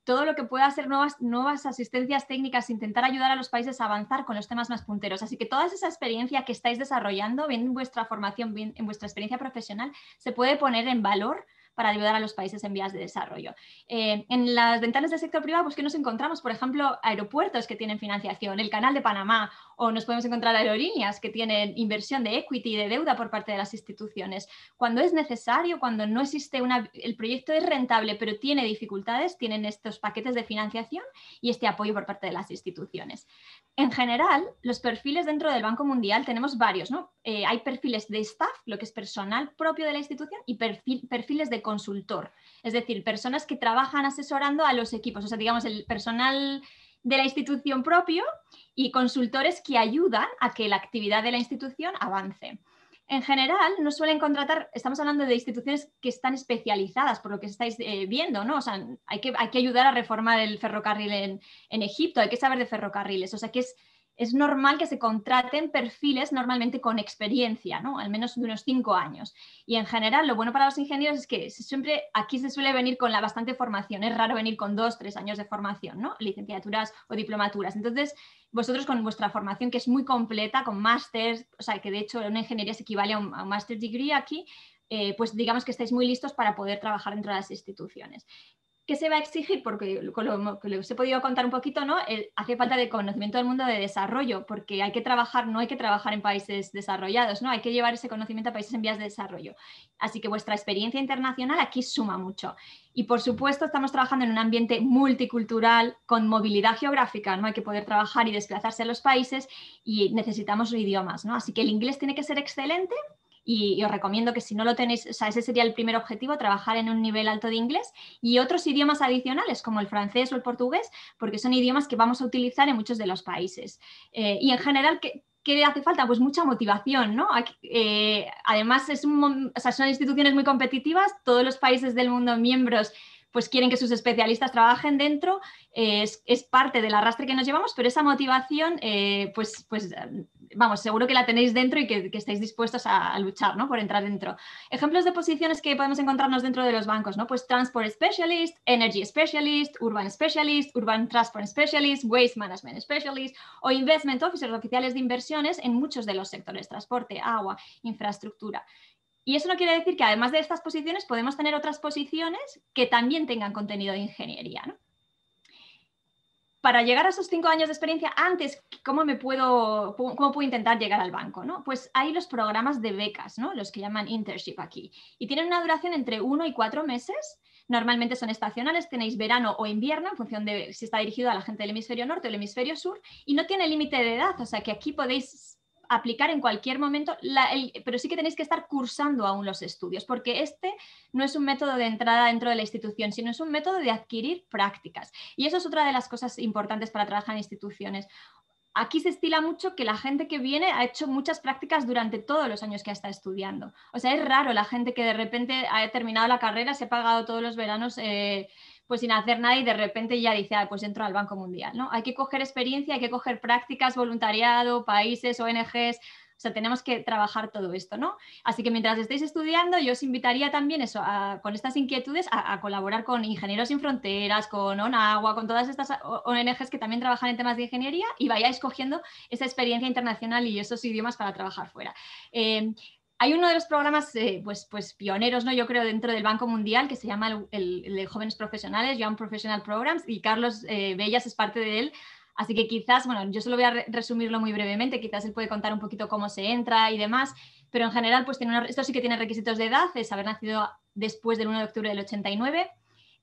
todo lo que pueda ser nuevas asistencias técnicas, intentar ayudar a los países a avanzar con los temas más punteros. Así que toda esa experiencia que estáis desarrollando, bien en vuestra formación, bien en vuestra experiencia profesional, se puede poner en valor para ayudar a los países en vías de desarrollo. En las ventanas del sector privado, pues ¿qué nos encontramos? Por ejemplo, aeropuertos que tienen financiación, el Canal de Panamá, o nos podemos encontrar aerolíneas que tienen inversión de equity y de deuda por parte de las instituciones. Cuando es necesario, cuando no existe el proyecto es rentable pero tiene dificultades, tienen estos paquetes de financiación y este apoyo por parte de las instituciones. En general, los perfiles dentro del Banco Mundial tenemos varios, ¿no? Hay perfiles de staff, lo que es personal propio de la institución, y perfiles de consultor, es decir, personas que trabajan asesorando a los equipos, o sea, digamos, el personal de la institución propio y consultores que ayudan a que la actividad de la institución avance. En general, no suelen contratar, estamos hablando de instituciones que están especializadas, por lo que estáis viendo, ¿no? O sea, hay que ayudar a reformar el ferrocarril en Egipto, hay que saber de ferrocarriles, o sea, que es normal que se contraten perfiles normalmente con experiencia, ¿no?, al menos de unos 5 años. Y en general, lo bueno para los ingenieros es que siempre aquí se suele venir con la bastante formación. Es raro venir con 2 o 3 años de formación, ¿no?, licenciaturas o diplomaturas. Entonces, vosotros con vuestra formación, que es muy completa, con másters, o sea, que de hecho una ingeniería se equivale a un master's degree aquí, pues digamos que estáis muy listos para poder trabajar dentro de las instituciones. ¿Qué se va a exigir? Porque con lo que os he podido contar un poquito, ¿no?, hace falta de conocimiento del mundo de desarrollo, porque hay que trabajar, no hay que trabajar en países desarrollados, ¿no?, hay que llevar ese conocimiento a países en vías de desarrollo. Así que vuestra experiencia internacional aquí suma mucho. Y por supuesto estamos trabajando en un ambiente multicultural con movilidad geográfica, ¿no? Hay que poder trabajar y desplazarse a los países y necesitamos idiomas, ¿no? Así que el inglés tiene que ser excelente y os recomiendo que si no lo tenéis, o sea, ese sería el primer objetivo, trabajar en un nivel alto de inglés y otros idiomas adicionales como el francés o el portugués, porque son idiomas que vamos a utilizar en muchos de los países. Y en general, ¿qué hace falta? Pues mucha motivación, ¿no? Además, son instituciones muy competitivas, todos los países del mundo miembros pues quieren que sus especialistas trabajen dentro, es parte del arrastre que nos llevamos, pero esa motivación, vamos, seguro que la tenéis dentro y que estáis dispuestos a luchar, ¿no? Por entrar dentro. Ejemplos de posiciones que podemos encontrarnos dentro de los bancos, ¿no? Pues Transport Specialist, Energy Specialist, Urban Specialist, Urban Transport Specialist, Waste Management Specialist o Investment Officers, oficiales de inversiones en muchos de los sectores, transporte, agua, infraestructura. Y eso no quiere decir que además de estas posiciones podemos tener otras posiciones que también tengan contenido de ingeniería, ¿no? Para llegar a esos 5 años de experiencia, antes, ¿cómo puedo intentar llegar al banco, ¿no? Pues hay los programas de becas, ¿no? Los que llaman internship aquí. Y tienen una duración entre 1 y 4 meses. Normalmente son estacionales, tenéis verano o invierno, en función de si está dirigido a la gente del hemisferio norte o el hemisferio sur. Y no tiene límite de edad, o sea que aquí podéis aplicar en cualquier momento, pero sí que tenéis que estar cursando aún los estudios, porque este no es un método de entrada dentro de la institución, sino es un método de adquirir prácticas. Y eso es otra de las cosas importantes para trabajar en instituciones. Aquí se estila mucho que la gente que viene ha hecho muchas prácticas durante todos los años que está estudiando. O sea, es raro la gente que de repente ha terminado la carrera, se ha pagado todos los veranos pues sin hacer nada y de repente ya dice, pues entro al Banco Mundial, ¿no? Hay que coger experiencia, hay que coger prácticas, voluntariado, países, ONGs. O sea, tenemos que trabajar todo esto, ¿no? Así que mientras estéis estudiando, yo os invitaría también con estas inquietudes a colaborar con Ingenieros Sin Fronteras, con ONAGUA, con todas estas ONGs que también trabajan en temas de ingeniería y vayáis cogiendo esa experiencia internacional y esos idiomas para trabajar fuera. Hay uno de los programas pues pioneros, ¿no? Yo creo, dentro del Banco Mundial, que se llama el de Jóvenes Profesionales, Young Professional Programs, y Carlos Bellas es parte de él. Así que quizás, bueno, yo solo voy a resumirlo muy brevemente, quizás él puede contar un poquito cómo se entra y demás, pero en general, pues esto sí que tiene requisitos de edad, es haber nacido después del 1 de octubre del 89.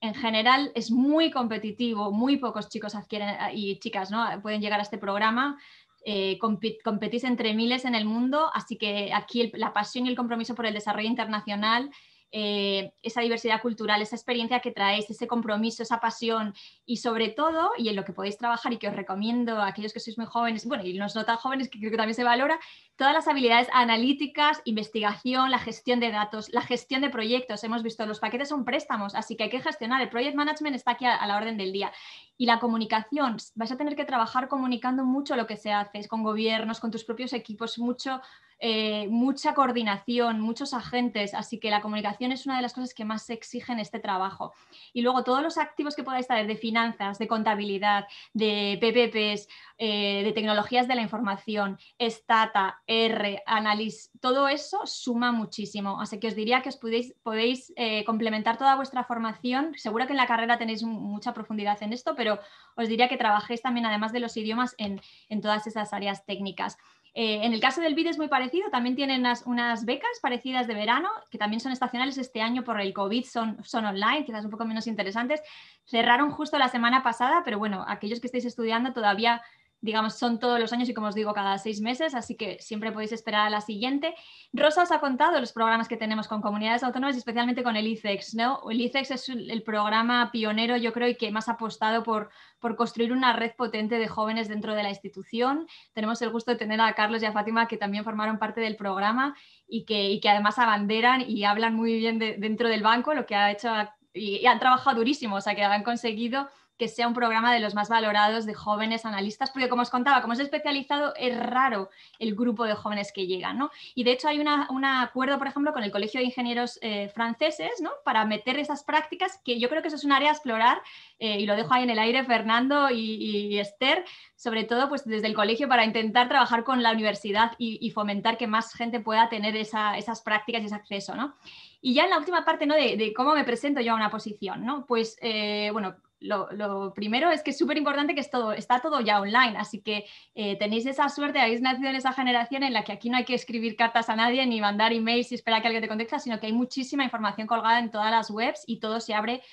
En general es muy competitivo, muy pocos chicos y chicas, ¿no? Pueden llegar a este programa. Competís entre miles en el mundo, así que aquí la pasión y el compromiso por el desarrollo internacional, esa diversidad cultural, esa experiencia que traéis, ese compromiso, esa pasión y sobre todo, y en lo que podéis trabajar y que os recomiendo a aquellos que sois muy jóvenes, bueno, y no tan jóvenes, que creo que también se valora, todas las habilidades analíticas, investigación, la gestión de datos, la gestión de proyectos. Hemos visto, los paquetes son préstamos, así que hay que gestionar. El project management está aquí a la orden del día. Y la comunicación, vais a tener que trabajar comunicando mucho lo que se hace, con gobiernos, con tus propios equipos, mucha coordinación, muchos agentes, así que la comunicación es una de las cosas que más se exige en este trabajo. Y luego todos los activos que podáis traer de finanzas, de contabilidad, de PPPs, de tecnologías de la información, Stata, R, Analysis, todo eso suma muchísimo. Así que os diría que podéis complementar toda vuestra formación. Seguro que en la carrera tenéis mucha profundidad en esto, pero os diría que trabajéis también, además de los idiomas, en todas esas áreas técnicas. En el caso del BID es muy parecido, también tienen unas becas parecidas de verano, que también son estacionales. Este año por el COVID son online, quizás un poco menos interesantes. Cerraron justo la semana pasada, pero bueno, aquellos que estéis estudiando todavía, digamos, son todos los años y, como os digo, cada 6 meses, así que siempre podéis esperar a la siguiente. Rosa os ha contado los programas que tenemos con comunidades autónomas y especialmente con el ICEX, ¿no? El ICEX es el programa pionero, yo creo, y que más ha apostado por construir una red potente de jóvenes dentro de la institución. Tenemos el gusto de tener a Carlos y a Fátima, que también formaron parte del programa y que además abanderan y hablan muy bien dentro del banco, lo que ha hecho, y han trabajado durísimo, o sea, que han conseguido que sea un programa de los más valorados de jóvenes analistas, porque, como os contaba, como es especializado, es raro el grupo de jóvenes que llegan, ¿no? Y de hecho hay un acuerdo, por ejemplo, con el Colegio de Ingenieros franceses, ¿no? Para meter esas prácticas, que yo creo que eso es un área a explorar, y lo dejo ahí en el aire, Fernando y Esther, sobre todo pues desde el colegio, para intentar trabajar con la universidad y fomentar que más gente pueda tener esas prácticas y ese acceso, ¿no? Y ya en la última parte, ¿no? de cómo me presento yo a una posición, ¿no? Pues, bueno, lo primero es que es súper importante que está todo ya online, así que tenéis esa suerte, habéis nacido en esa generación en la que aquí no hay que escribir cartas a nadie ni mandar emails y esperar a que alguien te conteste, sino que hay muchísima información colgada en todas las webs y todo se abre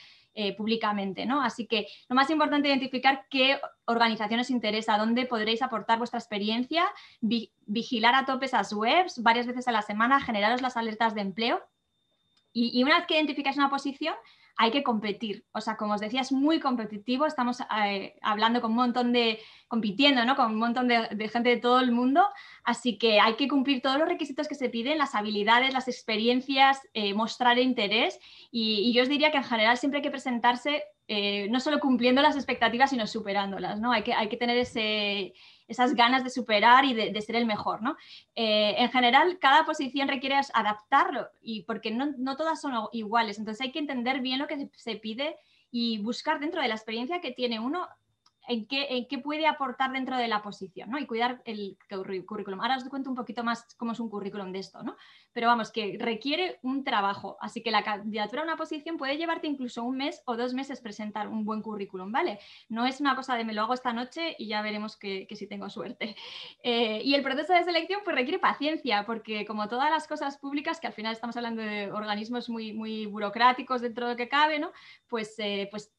públicamente, ¿no? Así que lo más importante es identificar qué organización os interesa, dónde podréis aportar vuestra experiencia, vigilar a tope esas webs varias veces a la semana, generaros las alertas de empleo y una vez que identificáis una posición, hay que competir. O sea, como os decía, es muy competitivo. Estamos hablando con un montón compitiendo, ¿no? Con un montón de gente de todo el mundo. Así que hay que cumplir todos los requisitos que se piden, las habilidades, las experiencias, mostrar interés. Y yo os diría que en general siempre hay que presentarse no solo cumpliendo las expectativas, sino superándolas, ¿no? Hay que tener esas ganas de superar y de ser el mejor, ¿no? En general, cada posición requiere adaptarlo y porque no todas son iguales. Entonces hay que entender bien lo que se pide y buscar dentro de la experiencia que tiene uno en qué puede aportar dentro de la posición, ¿no? Y cuidar el currículum. Ahora os cuento un poquito más cómo es un currículum de esto, ¿no? Pero vamos, que requiere un trabajo. Así que la candidatura a una posición puede llevarte incluso 1 mes o 2 meses presentar un buen currículum, ¿vale? No es una cosa de me lo hago esta noche y ya veremos que si tengo suerte. Y el proceso de selección pues requiere paciencia, porque como todas las cosas públicas, que al final estamos hablando de organismos muy, muy burocráticos dentro de lo que cabe, ¿no? Pues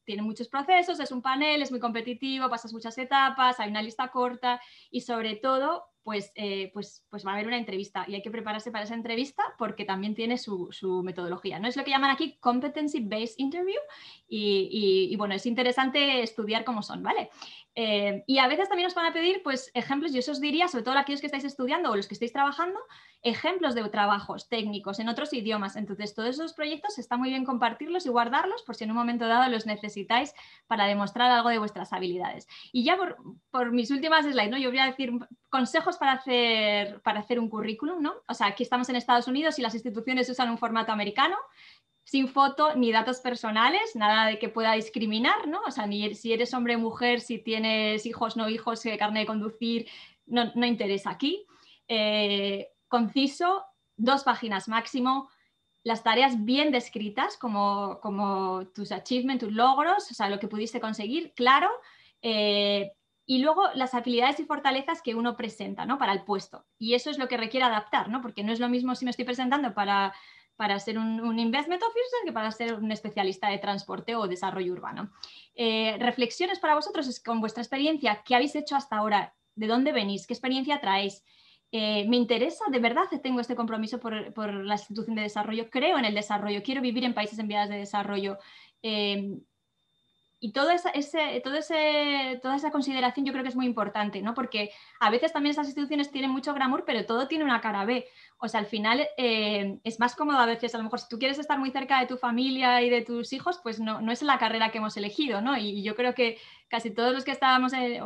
tiene muchos procesos, es un panel, es muy competitivo, pasas muchas etapas, hay una lista corta y sobre todo pues va a haber una entrevista y hay que prepararse para esa entrevista porque también tiene su metodología. No es lo que llaman aquí Competency Based Interview y bueno, es interesante estudiar cómo son, ¿vale? Y a veces también os van a pedir pues ejemplos, yo os diría, sobre todo aquellos que estáis estudiando o los que estáis trabajando, ejemplos de trabajos técnicos en otros idiomas. Entonces, todos esos proyectos está muy bien compartirlos y guardarlos por si en un momento dado los necesitáis para demostrar algo de vuestras habilidades. Y ya por mis últimas slides, ¿no? Yo voy a decir consejos para hacer un currículum, ¿no? O sea, aquí estamos en Estados Unidos y las instituciones usan un formato americano, sin foto ni datos personales, nada de que pueda discriminar, ¿no? O sea, ni si eres hombre o mujer, si tienes hijos, no hijos, carnet de conducir, no interesa aquí. Conciso, 2 páginas máximo, las tareas bien descritas como tus achievements, tus logros, o sea, lo que pudiste conseguir, claro, y luego las habilidades y fortalezas que uno presenta, ¿no? Para el puesto. Y eso es lo que requiere adaptar, ¿no? Porque no es lo mismo si me estoy presentando para ser un investment officer que para ser un especialista de transporte o desarrollo urbano. Reflexiones para vosotros es con vuestra experiencia, ¿qué habéis hecho hasta ahora? ¿De dónde venís? ¿Qué experiencia traéis? Me interesa, de verdad tengo este compromiso por la institución de desarrollo, creo en el desarrollo, quiero vivir en países en vías de desarrollo. Y toda esa consideración yo creo que es muy importante, ¿no? Porque a veces también esas instituciones tienen mucho glamour, pero todo tiene una cara B. O sea, al final es más cómodo a veces, a lo mejor si tú quieres estar muy cerca de tu familia y de tus hijos, pues no es la carrera que hemos elegido, ¿no? Y yo creo que casi todos los que estábamos en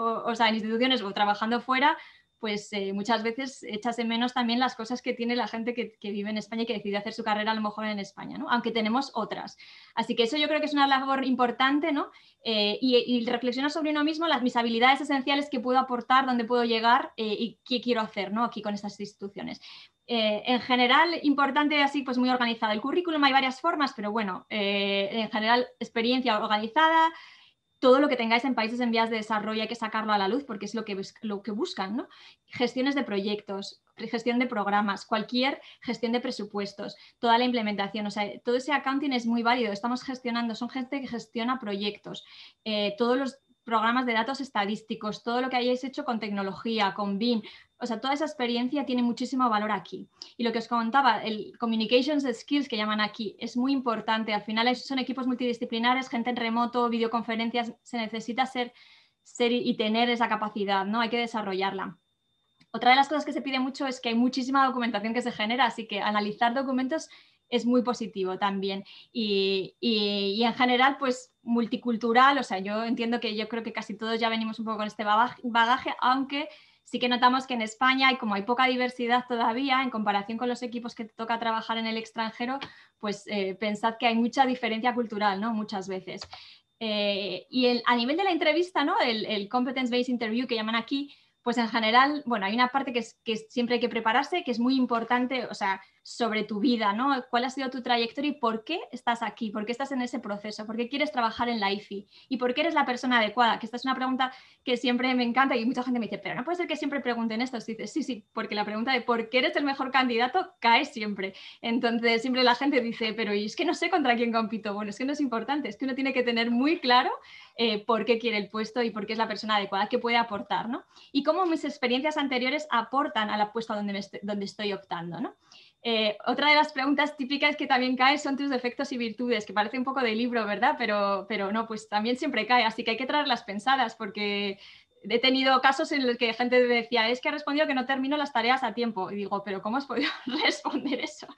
instituciones o trabajando fuera, pues muchas veces echas de menos también las cosas que tiene la gente que vive en España y que decide hacer su carrera a lo mejor en España, ¿no? Aunque tenemos otras. Así que eso yo creo que es una labor importante, ¿no? Y reflexionar sobre uno mismo, mis habilidades esenciales que puedo aportar, dónde puedo llegar y qué quiero hacer, ¿no? Aquí con estas instituciones. En general, importante así, pues muy organizado. El currículum hay varias formas, pero bueno, en general, experiencia organizada. Todo lo que tengáis en países en vías de desarrollo hay que sacarlo a la luz porque es lo que buscan, ¿no? Gestiones de proyectos, gestión de programas, cualquier gestión de presupuestos, toda la implementación, o sea, todo ese accounting es muy válido, estamos gestionando, son gente que gestiona proyectos, todos los programas de datos estadísticos, todo lo que hayáis hecho con tecnología, con BIM, o sea, toda esa experiencia tiene muchísimo valor aquí. Y lo que os comentaba, el Communications Skills que llaman aquí, es muy importante. Al final son equipos multidisciplinares, gente en remoto, videoconferencias, se necesita ser y tener esa capacidad, ¿no? Hay que desarrollarla. Otra de las cosas que se pide mucho es que hay muchísima documentación que se genera, así que analizar documentos es muy positivo también. Y en general, pues multicultural, o sea, yo entiendo que yo creo que casi todos ya venimos un poco con este bagaje, aunque sí que notamos que en España, como hay poca diversidad todavía, en comparación con los equipos que te toca trabajar en el extranjero, pues pensad que hay mucha diferencia cultural, ¿no? Muchas veces. Y a nivel de la entrevista, ¿no? El Competence-Based Interview que llaman aquí, pues en general, bueno, hay una parte que siempre hay que prepararse, que es muy importante, o sea, sobre tu vida, ¿no? ¿Cuál ha sido tu trayectoria y por qué estás aquí? ¿Por qué estás en ese proceso? ¿Por qué quieres trabajar en la IFI? ¿Y por qué eres la persona adecuada? Que esta es una pregunta que siempre me encanta y mucha gente me dice, pero no puede ser que siempre pregunten esto. Y dices, sí, porque la pregunta de por qué eres el mejor candidato cae siempre. Entonces siempre la gente dice, pero es que no sé contra quién compito. Bueno, es que no es importante, es que uno tiene que tener muy claro por qué quiere el puesto y por qué es la persona adecuada, qué puede aportar, ¿no? Y cómo mis experiencias anteriores aportan al puesto donde estoy optando, ¿no? Otra de las preguntas típicas que también cae son tus defectos y virtudes, que parece un poco de libro, ¿verdad? Pero no, pues también siempre cae, así que hay que traerlas pensadas, porque he tenido casos en los que gente decía, es que ha respondido que no termino las tareas a tiempo. Y digo, ¿pero cómo has podido responder eso?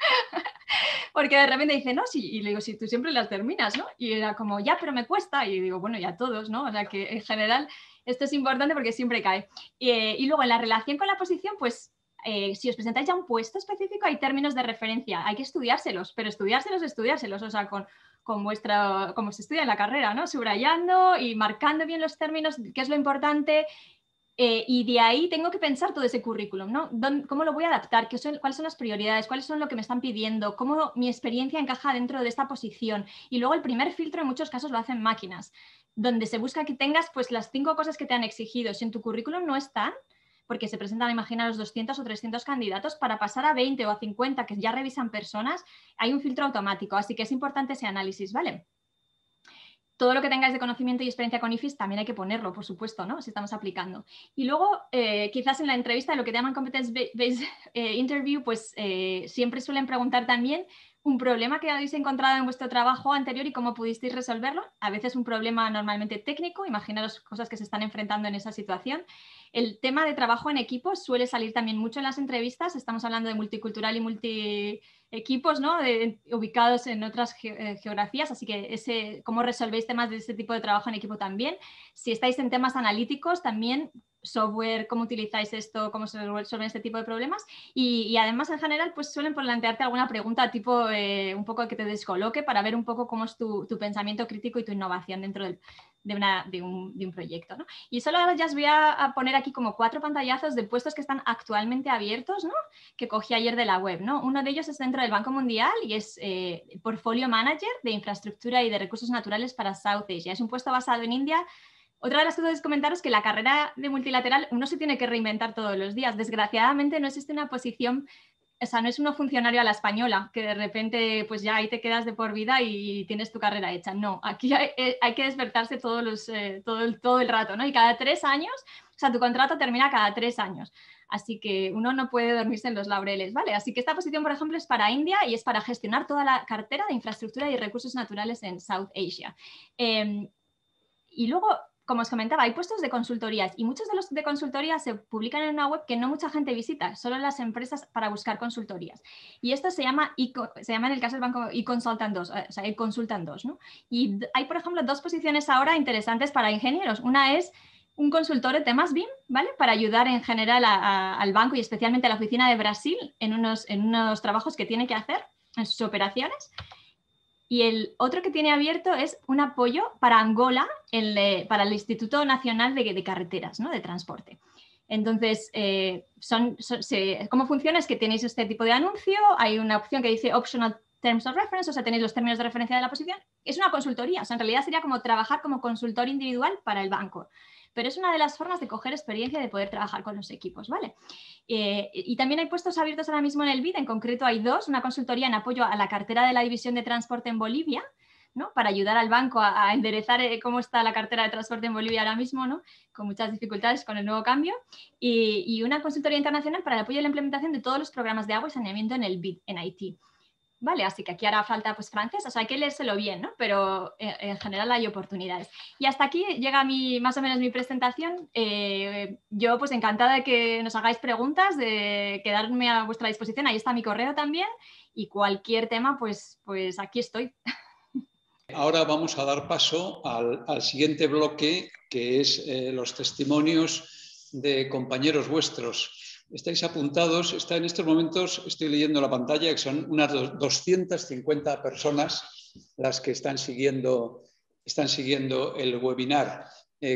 Porque de repente dice, no, sí, y le digo, sí, tú siempre las terminas, ¿no? Y era como, ya, pero me cuesta. Y digo, bueno, ya todos, ¿no? O sea que en general esto es importante porque siempre cae. Y luego en la relación con la posición, pues si os presentáis ya un puesto específico, hay términos de referencia, hay que estudiárselos, pero estudiárselos, o sea, con vuestra, como se estudia en la carrera, ¿no? Subrayando y marcando bien los términos, qué es lo importante. Y de ahí tengo que pensar todo ese currículum, ¿no? ¿Cómo lo voy a adaptar? ¿Cuáles son las prioridades? ¿Cuáles son lo que me están pidiendo? ¿Cómo mi experiencia encaja dentro de esta posición? Y luego el primer filtro en muchos casos lo hacen máquinas, donde se busca que tengas pues las 5 cosas que te han exigido. Si en tu currículum no están, porque se presentan, imagina, los 200 o 300 candidatos, para pasar a 20 o a 50 que ya revisan personas, hay un filtro automático, así que es importante ese análisis, ¿vale? Todo lo que tengáis de conocimiento y experiencia con IFIs también hay que ponerlo, por supuesto, ¿no? Si estamos aplicando. Y luego, quizás en la entrevista, lo que llaman Competence-Based Interview, pues siempre suelen preguntar también un problema que habéis encontrado en vuestro trabajo anterior y cómo pudisteis resolverlo. A veces un problema normalmente técnico, imaginaros cosas que se están enfrentando en esa situación. El tema de trabajo en equipo suele salir también mucho en las entrevistas. Estamos hablando de multicultural y multi-equipos, ¿no? Ubicados en otras geografías, así que cómo resolvéis temas de ese tipo de trabajo en equipo también. Si estáis en temas analíticos, también software, cómo utilizáis esto, cómo se resuelven este tipo de problemas y además en general pues suelen plantearte alguna pregunta tipo un poco que te descoloque para ver un poco cómo es tu pensamiento crítico y tu innovación dentro de un proyecto, ¿no? Y solo ya os voy a poner aquí como 4 pantallazos de puestos que están actualmente abiertos, ¿no? Que cogí ayer de la web, ¿no? Uno de ellos es dentro del Banco Mundial y es Portfolio Manager de Infraestructura y de Recursos Naturales para South Asia. Es un puesto basado en India. Otra de las cosas que comentaros es que la carrera de multilateral uno se tiene que reinventar todos los días. Desgraciadamente no existe una posición, o sea, no es uno funcionario a la española, que de repente pues ya ahí te quedas de por vida y tienes tu carrera hecha. No, aquí hay que despertarse todo el rato, ¿no? Y cada 3 años, o sea, tu contrato termina cada 3 años. Así que uno no puede dormirse en los laureles, ¿vale? Así que esta posición, por ejemplo, es para India y es para gestionar toda la cartera de infraestructura y recursos naturales en South Asia. Y luego, como os comentaba, hay puestos de consultorías y muchos de los de consultorías se publican en una web que no mucha gente visita, solo las empresas para buscar consultorías. Y esto se llama en el caso del banco eConsultant 2, o sea, eConsultant 2, ¿no? Y hay, por ejemplo, 2 posiciones ahora interesantes para ingenieros. Una es un consultor de temas BIM, ¿vale? Para ayudar en general al banco y especialmente a la oficina de Brasil en unos trabajos que tiene que hacer en sus operaciones. Y el otro que tiene abierto es un apoyo para Angola, para el Instituto Nacional de Carreteras, ¿no? De Transporte. Entonces, ¿cómo funciona? Es que tenéis este tipo de anuncio, hay una opción que dice Optional Terms of Reference, o sea, tenéis los términos de referencia de la posición. Es una consultoría, o sea, en realidad sería como trabajar como consultor individual para el banco. Pero es una de las formas de coger experiencia y de poder trabajar con los equipos, ¿vale? Y también hay puestos abiertos ahora mismo en el BID, en concreto hay 2, una consultoría en apoyo a la cartera de la División de Transporte en Bolivia, ¿no? Para ayudar al banco a enderezar cómo está la cartera de transporte en Bolivia ahora mismo, ¿no? Con muchas dificultades con el nuevo cambio, y una consultoría internacional para el apoyo a la implementación de todos los programas de agua y saneamiento en el BID, en Haití. Vale, así que aquí hará falta pues francés, o sea, hay que leérselo bien, ¿no? Pero en general hay oportunidades. Y hasta aquí llega más o menos mi presentación. Yo pues encantada de que nos hagáis preguntas, de quedarme a vuestra disposición, ahí está mi correo también, y cualquier tema pues aquí estoy. Ahora vamos a dar paso al siguiente bloque, que es los testimonios de compañeros vuestros. Estáis apuntados, en estos momentos estoy leyendo la pantalla, que son unas 250 personas las que están siguiendo el webinar.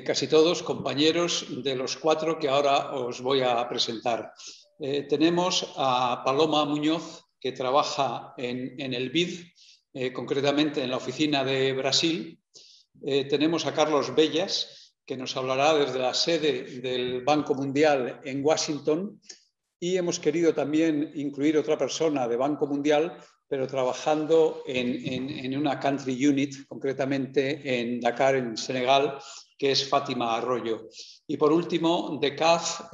Casi todos compañeros de los 4 que ahora os voy a presentar. Tenemos a Paloma Muñoz, que trabaja en el BID, concretamente en la oficina de Brasil. Tenemos a Carlos Bellas, que nos hablará desde la sede del Banco Mundial en Washington, y hemos querido también incluir otra persona de Banco Mundial, pero trabajando en una country unit, concretamente en Dakar, en Senegal, que es Fátima Arroyo. Y por último, de CAF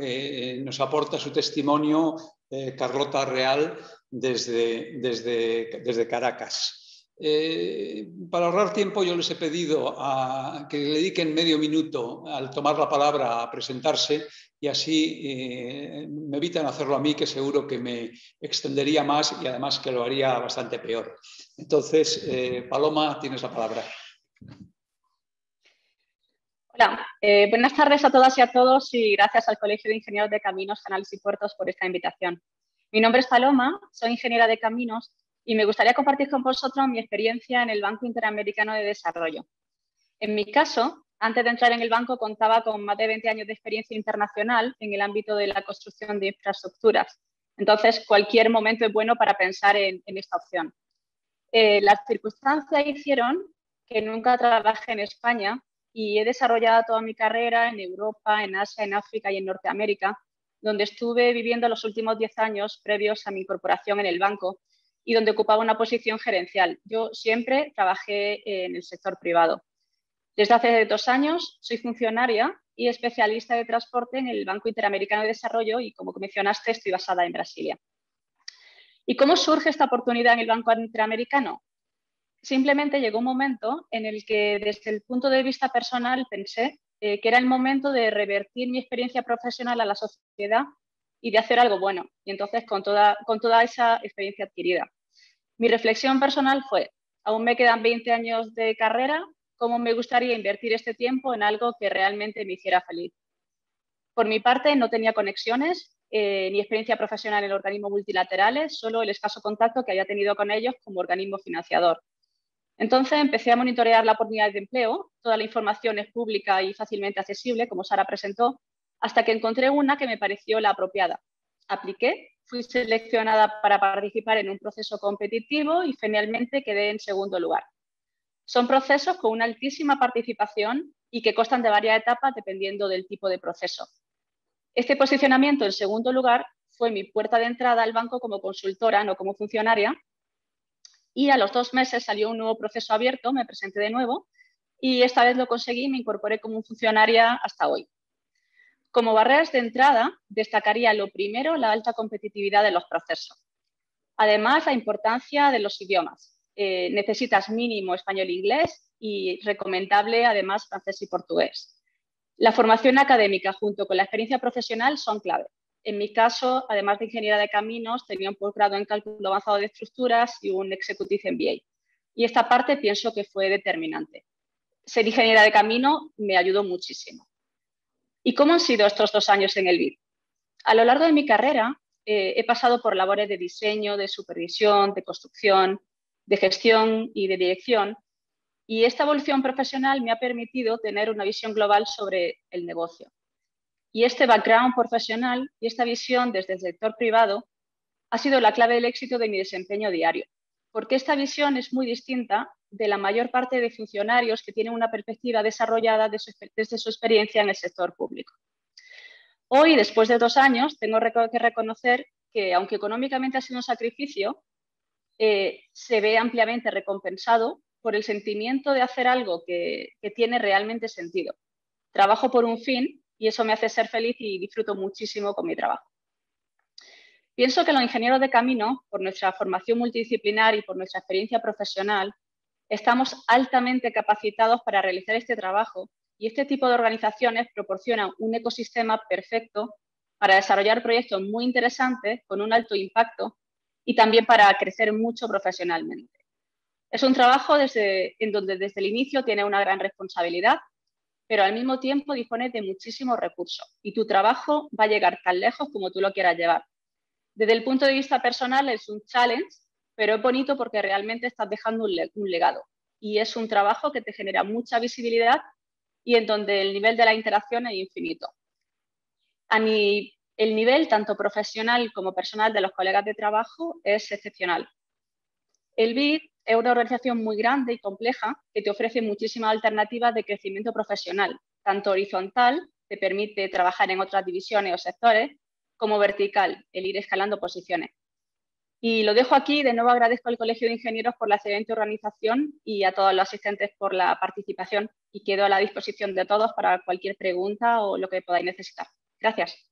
nos aporta su testimonio Carlota Real desde Caracas. Para ahorrar tiempo, yo les he pedido que le dediquen medio minuto al tomar la palabra a presentarse, y así me evitan hacerlo a mí, que seguro que me extendería más y además que lo haría bastante peor. Entonces, Paloma, tienes la palabra. Hola, buenas tardes a todas y a todos, y gracias al Colegio de Ingenieros de Caminos, Canales y Puertos por esta invitación. Mi nombre es Paloma, soy ingeniera de caminos y me gustaría compartir con vosotros mi experiencia en el Banco Interamericano de Desarrollo. En mi caso, antes de entrar en el banco, contaba con más de 20 años de experiencia internacional en el ámbito de la construcción de infraestructuras. Entonces, cualquier momento es bueno para pensar en esta opción. Las circunstancias hicieron que nunca trabajé en España y he desarrollado toda mi carrera en Europa, en Asia, en África y en Norteamérica, donde estuve viviendo los últimos 10 años previos a mi incorporación en el banco y donde ocupaba una posición gerencial. Yo siempre trabajé en el sector privado. Desde hace 2 años soy funcionaria y especialista de transporte en el Banco Interamericano de Desarrollo y, como mencionaste, estoy basada en Brasilia. ¿Y cómo surge esta oportunidad en el Banco Interamericano? Simplemente llegó un momento en el que, desde el punto de vista personal, pensé que era el momento de revertir mi experiencia profesional a la sociedad y de hacer algo bueno. Y entonces, con toda esa experiencia adquirida. Mi reflexión personal fue: aún me quedan 20 años de carrera, ¿cómo me gustaría invertir este tiempo en algo que realmente me hiciera feliz? Por mi parte, no tenía conexiones ni experiencia profesional en organismos multilaterales, solo el escaso contacto que había tenido con ellos como organismo financiador. Entonces empecé a monitorear la oportunidad de empleo. Toda la información es pública y fácilmente accesible, como Sara presentó, hasta que encontré una que me pareció la apropiada. Apliqué, fui seleccionada para participar en un proceso competitivo y finalmente quedé en segundo lugar. Son procesos con una altísima participación y que constan de varias etapas dependiendo del tipo de proceso. Este posicionamiento en segundo lugar fue mi puerta de entrada al banco como consultora, no como funcionaria, y a los 2 meses salió un nuevo proceso abierto, me presenté de nuevo y esta vez lo conseguí y me incorporé como funcionaria hasta hoy. Como barreras de entrada, destacaría lo primero, la alta competitividad de los procesos. Además, la importancia de los idiomas. Necesitas mínimo español e inglés y recomendable además francés y portugués. La formación académica junto con la experiencia profesional son clave. En mi caso, además de ingeniera de caminos, tenía un posgrado en cálculo avanzado de estructuras y un Executive MBA. Y esta parte pienso que fue determinante. Ser ingeniera de camino me ayudó muchísimo. ¿Y cómo han sido estos 2 años en el BID? A lo largo de mi carrera he pasado por labores de diseño, de supervisión, de construcción, de gestión y de dirección. Y esta evolución profesional me ha permitido tener una visión global sobre el negocio. Y este background profesional y esta visión desde el sector privado ha sido la clave del éxito de mi desempeño diario, porque esta visión es muy distinta de la mayor parte de funcionarios que tienen una perspectiva desarrollada desde su experiencia en el sector público. Hoy, después de 2 años, tengo que reconocer que, aunque económicamente ha sido un sacrificio, se ve ampliamente recompensado por el sentimiento de hacer algo que tiene realmente sentido. Trabajo por un fin y eso me hace ser feliz y disfruto muchísimo con mi trabajo. Pienso que los ingenieros de camino, por nuestra formación multidisciplinar y por nuestra experiencia profesional, estamos altamente capacitados para realizar este trabajo y este tipo de organizaciones proporcionan un ecosistema perfecto para desarrollar proyectos muy interesantes con un alto impacto y también para crecer mucho profesionalmente. Es un trabajo en donde desde el inicio tiene una gran responsabilidad, pero al mismo tiempo dispones de muchísimos recursos y tu trabajo va a llegar tan lejos como tú lo quieras llevar. Desde el punto de vista personal es un challenge, pero es bonito porque realmente estás dejando un legado y es un trabajo que te genera mucha visibilidad y en donde el nivel de la interacción es infinito. El nivel, tanto profesional como personal, de los colegas de trabajo es excepcional. El BID es una organización muy grande y compleja que te ofrece muchísimas alternativas de crecimiento profesional, tanto horizontal, te permite trabajar en otras divisiones o sectores, como vertical, el ir escalando posiciones. Y lo dejo aquí. De nuevo agradezco al Colegio de Ingenieros por la excelente organización y a todos los asistentes por la participación, y quedo a la disposición de todos para cualquier pregunta o lo que podáis necesitar. Gracias.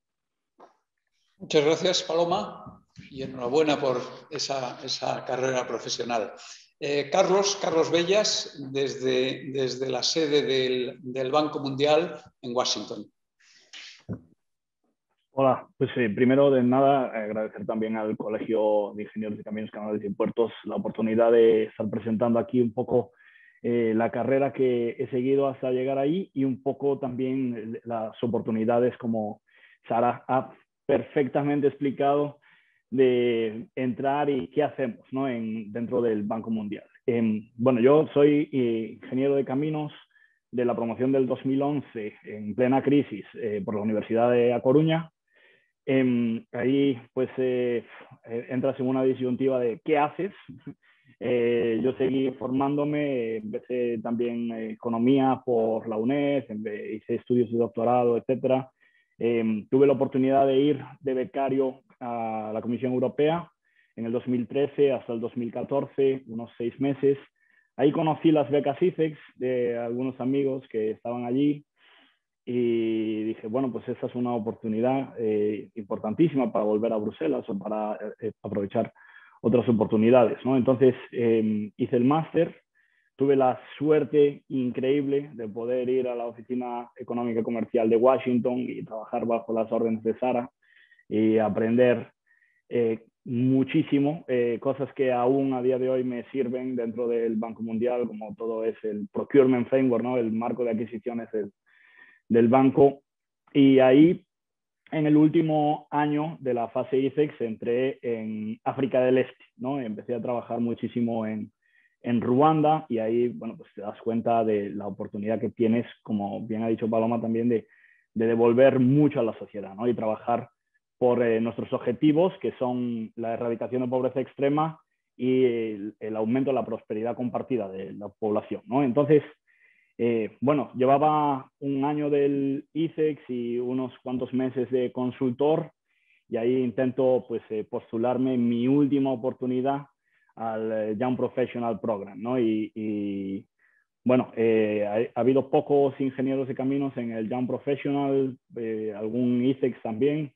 Muchas gracias, Paloma, y enhorabuena por esa carrera profesional. Carlos Bellas, desde la sede del Banco Mundial en Washington. Hola, pues primero de nada agradecer también al Colegio de Ingenieros de Caminos, Canales y Puertos la oportunidad de estar presentando aquí un poco la carrera que he seguido hasta llegar ahí, y un poco también las oportunidades, como Sara ha perfectamente explicado, de entrar y qué hacemos, ¿no? dentro del Banco Mundial. Bueno, yo soy ingeniero de caminos de la promoción del 2011 en plena crisis por la Universidad de A Coruña. Ahí pues entras en una disyuntiva de ¿qué haces? Yo seguí formándome, empecé también economía por la UNED, hice estudios de doctorado, etcétera. Tuve la oportunidad de ir de becario a la Comisión Europea en el 2013 hasta el 2014, unos 6 meses. Ahí conocí las becas ICEX de algunos amigos que estaban allí, y dije, bueno, pues esta es una oportunidad importantísima para volver a Bruselas o para aprovechar otras oportunidades, ¿no? Entonces hice el máster, tuve la suerte increíble de poder ir a la Oficina Económica y Comercial de Washington y trabajar bajo las órdenes de Sara y aprender muchísimo, cosas que aún a día de hoy me sirven dentro del Banco Mundial, como todo es el Procurement Framework, ¿no? El marco de adquisiciones del banco. Y ahí, en el último año de la fase ICEX, entré en África del Este, ¿no? Empecé a trabajar muchísimo en Ruanda, y ahí, bueno, pues te das cuenta de la oportunidad que tienes, como bien ha dicho Paloma también, de devolver mucho a la sociedad, ¿no? Y trabajar por nuestros objetivos, que son la erradicación de pobreza extrema y el aumento de la prosperidad compartida de la población, ¿no? Entonces, bueno, llevaba un año del ICEX y unos cuantos meses de consultor, y ahí intento pues postularme en mi última oportunidad al Young Professional Program, ¿no? Y bueno, ha habido pocos ingenieros de caminos en el Young Professional, algún ICEX también.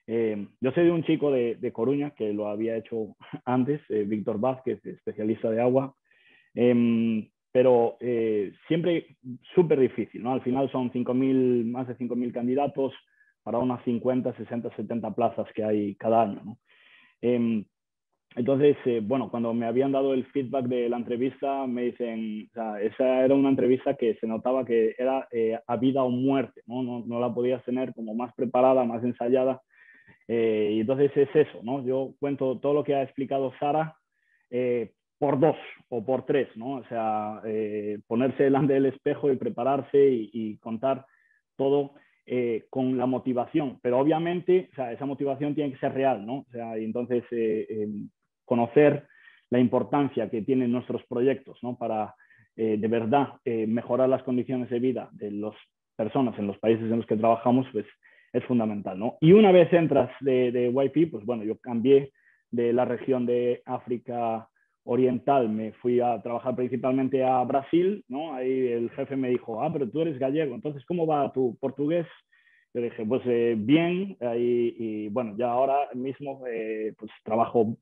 Yo soy de un chico de Coruña que lo había hecho antes, Víctor Vázquez, especialista de agua. Pero siempre súper difícil, ¿no? Al final son más de 5.000 candidatos para unas 50, 60, 70 plazas que hay cada año, ¿no? Entonces, bueno, cuando me habían dado el feedback de la entrevista, me dicen, o sea, esa era una entrevista que se notaba que era a vida o muerte, ¿no? No la podías tener como más preparada, más ensayada. Y entonces es eso, ¿no? Yo cuento todo lo que ha explicado Sara, por 2 o por 3, ¿no? O sea, ponerse delante del espejo y prepararse y contar todo con la motivación. Pero obviamente, o sea, esa motivación tiene que ser real, ¿no? O sea, y entonces conocer la importancia que tienen nuestros proyectos, ¿no? Para de verdad mejorar las condiciones de vida de las personas en los países en los que trabajamos, pues es fundamental, ¿no? Y una vez entras de YP, pues bueno, yo cambié de la región de África Oriental, me fui a trabajar principalmente a Brasil, ¿no? Ahí el jefe me dijo, pero tú eres gallego, entonces, ¿cómo va tu portugués? Yo dije, pues bien, y bueno, ya ahora mismo pues trabajo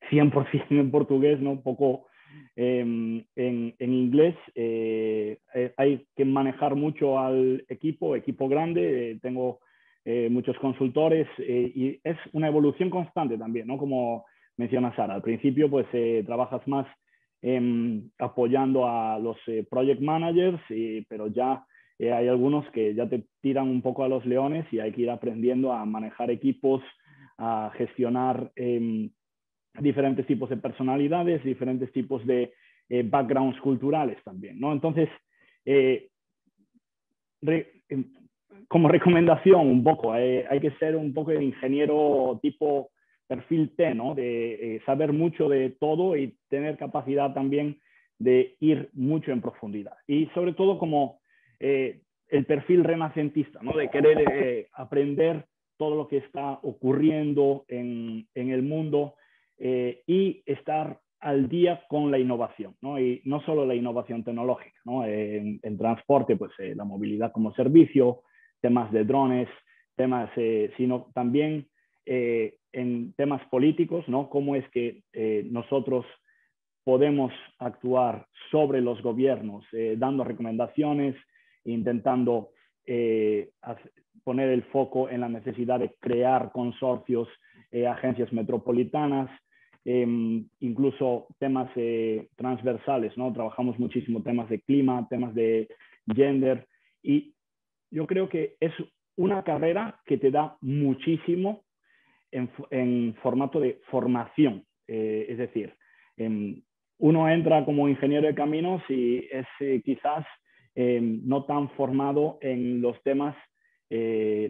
100% en portugués, ¿no? Un poco en inglés. Hay que manejar mucho al equipo grande, tengo muchos consultores, y es una evolución constante también, ¿no? Como menciona Sara, al principio pues trabajas más apoyando a los project managers, pero ya hay algunos que ya te tiran un poco a los leones y hay que ir aprendiendo a manejar equipos, a gestionar diferentes tipos de personalidades, diferentes tipos de backgrounds culturales también, ¿no? Entonces, como recomendación un poco, hay que ser un poco el ingeniero tipo perfil T, ¿no? De saber mucho de todo y tener capacidad también de ir mucho en profundidad. Y sobre todo como el perfil renacentista, ¿no? De querer aprender todo lo que está ocurriendo en el mundo y estar al día con la innovación, ¿no? Y no solo la innovación tecnológica, ¿no? En transporte, pues la movilidad como servicio, temas de drones, temas, sino también en temas políticos, ¿no? Cómo es que nosotros podemos actuar sobre los gobiernos, dando recomendaciones, intentando poner el foco en la necesidad de crear consorcios, agencias metropolitanas, incluso temas transversales, ¿no? Trabajamos muchísimo temas de clima, temas de gender, y yo creo que es una carrera que te da muchísimo en formato de formación. Es decir, uno entra como ingeniero de caminos y es quizás no tan formado en los temas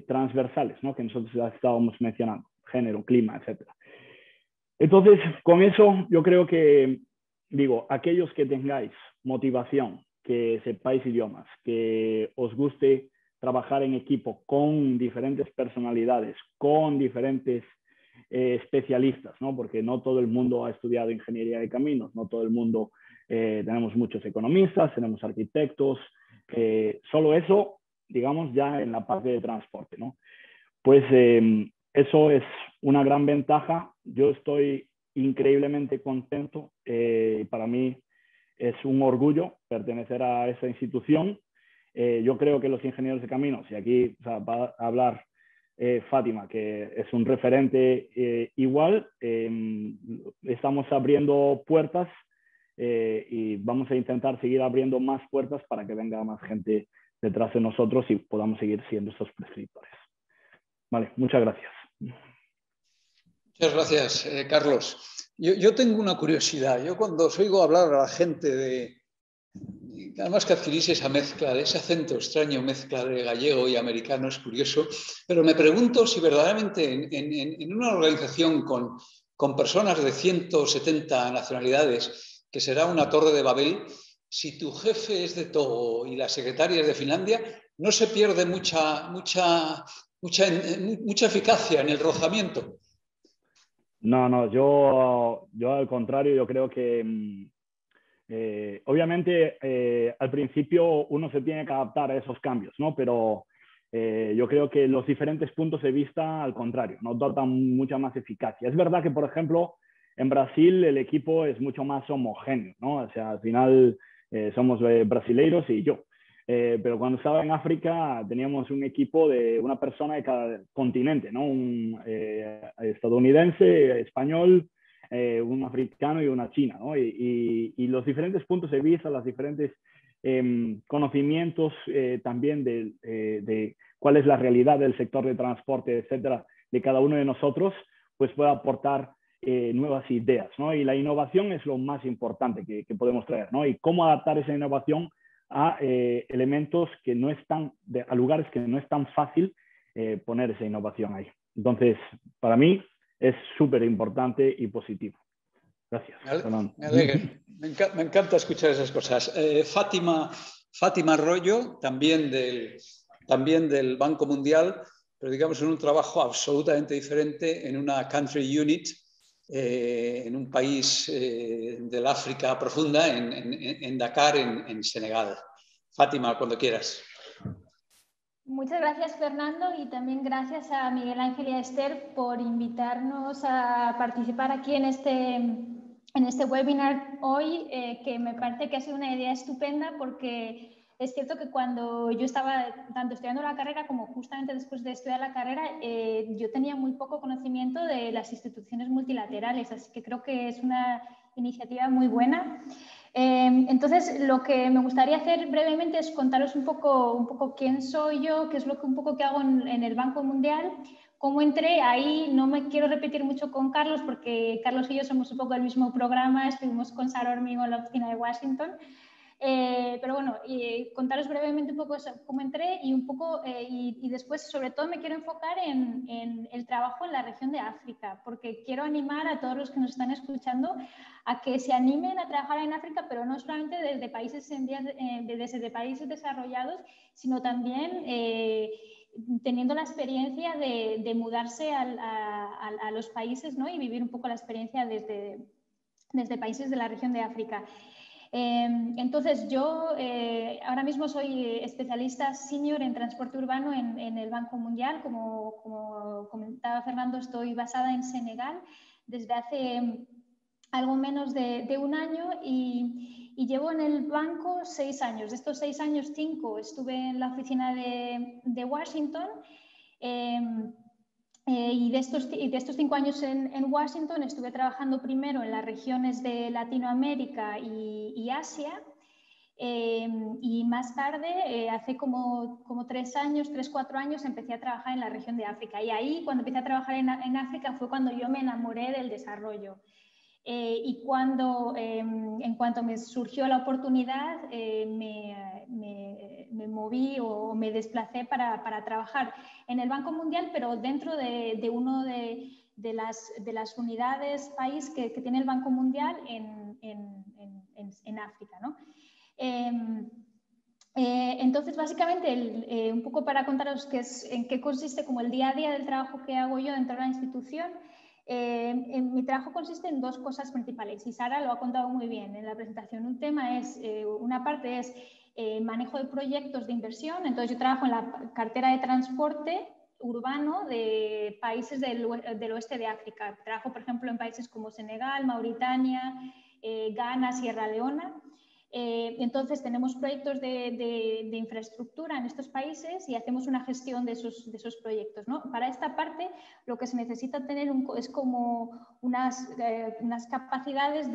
transversales, ¿no? Que nosotros estábamos mencionando, género, clima, etc. Entonces, con eso yo creo que, digo, aquellos que tengáis motivación, que sepáis idiomas, que os guste trabajar en equipo con diferentes personalidades, con diferentes especialistas, ¿no? Porque no todo el mundo ha estudiado ingeniería de caminos, no todo el mundo, tenemos muchos economistas, tenemos arquitectos, solo eso, digamos, ya en la parte de transporte, ¿no? Pues eso es una gran ventaja. Yo estoy increíblemente contento. Para mí es un orgullo pertenecer a esa institución. Yo creo que los ingenieros de caminos, y aquí va a hablar Fátima, que es un referente igual, estamos abriendo puertas y vamos a intentar seguir abriendo más puertas para que venga más gente detrás de nosotros y podamos seguir siendo estos prescriptores. Vale, muchas gracias. Muchas gracias, Carlos. Yo tengo una curiosidad. Yo cuando os oigo hablar a la gente además que adquirís esa mezcla, ese acento extraño, mezcla de gallego y americano, es curioso, pero me pregunto si verdaderamente en una organización con personas de 170 nacionalidades, que será una torre de Babel, si tu jefe es de Togo y la secretaria es de Finlandia, no se pierde mucha eficacia en el rozamiento. No, yo al contrario, yo creo que obviamente al principio uno se tiene que adaptar a esos cambios, ¿no? Pero yo creo que los diferentes puntos de vista, al contrario, nos dotan mucha más eficacia. Es verdad que, por ejemplo, en Brasil el equipo es mucho más homogéneo, ¿no? O sea, al final somos brasileiros y yo. Pero cuando estaba en África teníamos un equipo de una persona de cada continente, ¿no? Un estadounidense, español, un africano y una china, ¿no? Y los diferentes puntos de vista, los diferentes conocimientos también de cuál es la realidad del sector de transporte, etcétera, de cada uno de nosotros, pues puede aportar nuevas ideas, ¿no? Y la innovación es lo más importante que podemos traer, ¿no? Y cómo adaptar esa innovación a elementos que no están, a lugares que no es tan fácil poner esa innovación ahí. Entonces, para mí es súper importante y positivo. Gracias. Me alegra. Me encanta escuchar esas cosas. Fátima Arroyo, también del Banco Mundial, pero digamos en un trabajo absolutamente diferente, en una country unit, en un país del África profunda, en Dakar, en Senegal. Fátima, cuando quieras. Muchas gracias, Fernando, y también gracias a Miguel Ángel y a Esther por invitarnos a participar aquí en este webinar hoy, que me parece que ha sido una idea estupenda, porque es cierto que cuando yo estaba tanto estudiando la carrera como justamente después de estudiar la carrera, yo tenía muy poco conocimiento de las instituciones multilaterales, así que creo que es una iniciativa muy buena. Entonces, lo que me gustaría hacer brevemente es contaros un poco quién soy yo, qué es lo que un poco que hago en el Banco Mundial, cómo entré ahí. No me quiero repetir mucho con Carlos, porque Carlos y yo somos un poco del mismo programa, estuvimos con Sara Hormigo en la oficina de Washington. Pero bueno, contaros brevemente un poco cómo entré y un poco, y después sobre todo me quiero enfocar en el trabajo en la región de África, porque quiero animar a todos los que nos están escuchando a que se animen a trabajar en África, pero no solamente desde países, desde países desarrollados, sino también teniendo la experiencia de mudarse a los países, ¿no? Y vivir un poco la experiencia desde países de la región de África. Entonces, yo ahora mismo soy especialista senior en transporte urbano en el Banco Mundial. Como comentaba Fernando, estoy basada en Senegal desde hace algo menos de un año y llevo en el banco 6 años. De estos 6 años, 5 estuve en la oficina de Washington. Y de estos 5 años en Washington estuve trabajando primero en las regiones de Latinoamérica y Asia, y más tarde, hace como 3 años, 4 años, empecé a trabajar en la región de África. Y ahí, cuando empecé a trabajar en África, fue cuando yo me enamoré del desarrollo. Y en cuanto me surgió la oportunidad, me moví o me desplacé para trabajar en el Banco Mundial, pero dentro de uno de las unidades país que tiene el Banco Mundial en África, ¿no? Entonces, básicamente, un poco para contaros en qué consiste como el día a día del trabajo que hago yo dentro de la institución. Mi trabajo consiste en 2 cosas principales y Sara lo ha contado muy bien en la presentación. Una parte es manejo de proyectos de inversión. Entonces, yo trabajo en la cartera de transporte urbano de países del oeste de África. Trabajo, por ejemplo, en países como Senegal, Mauritania, Ghana, Sierra Leona. Entonces, tenemos proyectos de infraestructura en estos países y hacemos una gestión de esos proyectos, ¿no? Para esta parte, lo que se necesita tener es como unas capacidades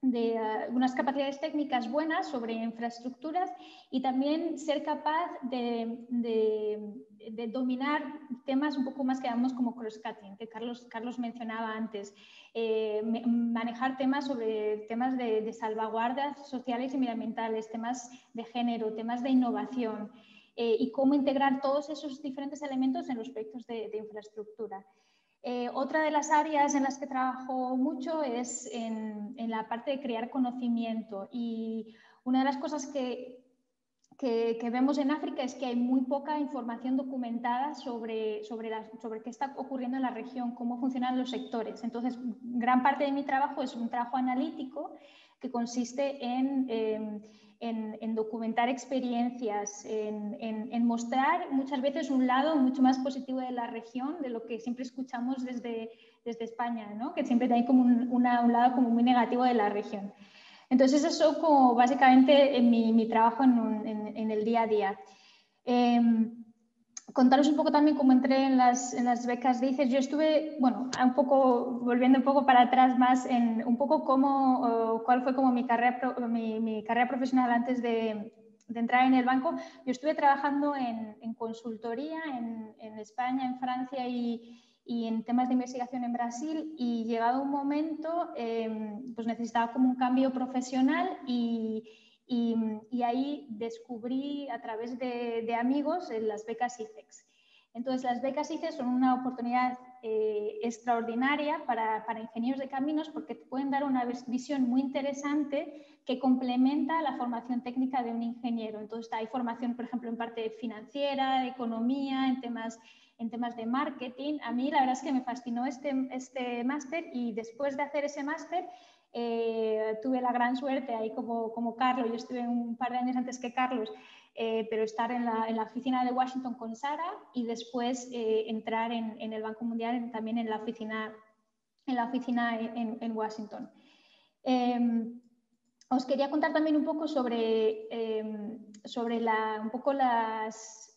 unas capacidades técnicas buenas sobre infraestructuras y también ser capaz de dominar temas un poco más que llamamos como cross-cutting, que Carlos mencionaba antes. Manejar temas sobre temas de salvaguardas sociales y medioambientales, temas de género, temas de innovación, y cómo integrar todos esos diferentes elementos en los proyectos de infraestructura. Otra de las áreas en las que trabajo mucho es en la parte de crear conocimiento, y una de las cosas que vemos en África es que hay muy poca información documentada sobre qué está ocurriendo en la región, cómo funcionan los sectores. Entonces, gran parte de mi trabajo es un trabajo analítico que consiste en documentar experiencias, en mostrar muchas veces un lado mucho más positivo de la región de lo que siempre escuchamos desde España, ¿no? Que siempre hay como un lado como muy negativo de la región. Entonces, eso como básicamente mi trabajo en el día a día. Contaros un poco también cómo entré en las becas de ICES. Yo estuve, bueno, volviendo un poco para atrás más, en un poco cuál fue como mi carrera profesional antes de entrar en el banco. Yo estuve trabajando en consultoría en España, en Francia y en temas de investigación en Brasil, y llegado un momento pues necesitaba como un cambio profesional y ahí descubrí a través de amigos las becas ICEX. Entonces, las becas ICEX son una oportunidad extraordinaria para ingenieros de caminos, porque te pueden dar una visión muy interesante que complementa la formación técnica de un ingeniero. Entonces, hay formación, por ejemplo, en parte financiera, de economía, en temas de marketing. A mí la verdad es que me fascinó este máster, y después de hacer ese máster tuve la gran suerte, ahí como Carlos, yo estuve un par de años antes que Carlos, pero estar en la oficina de Washington con Sara, y después entrar en el Banco Mundial también en la oficina en Washington. Os quería contar también un poco sobre un poco las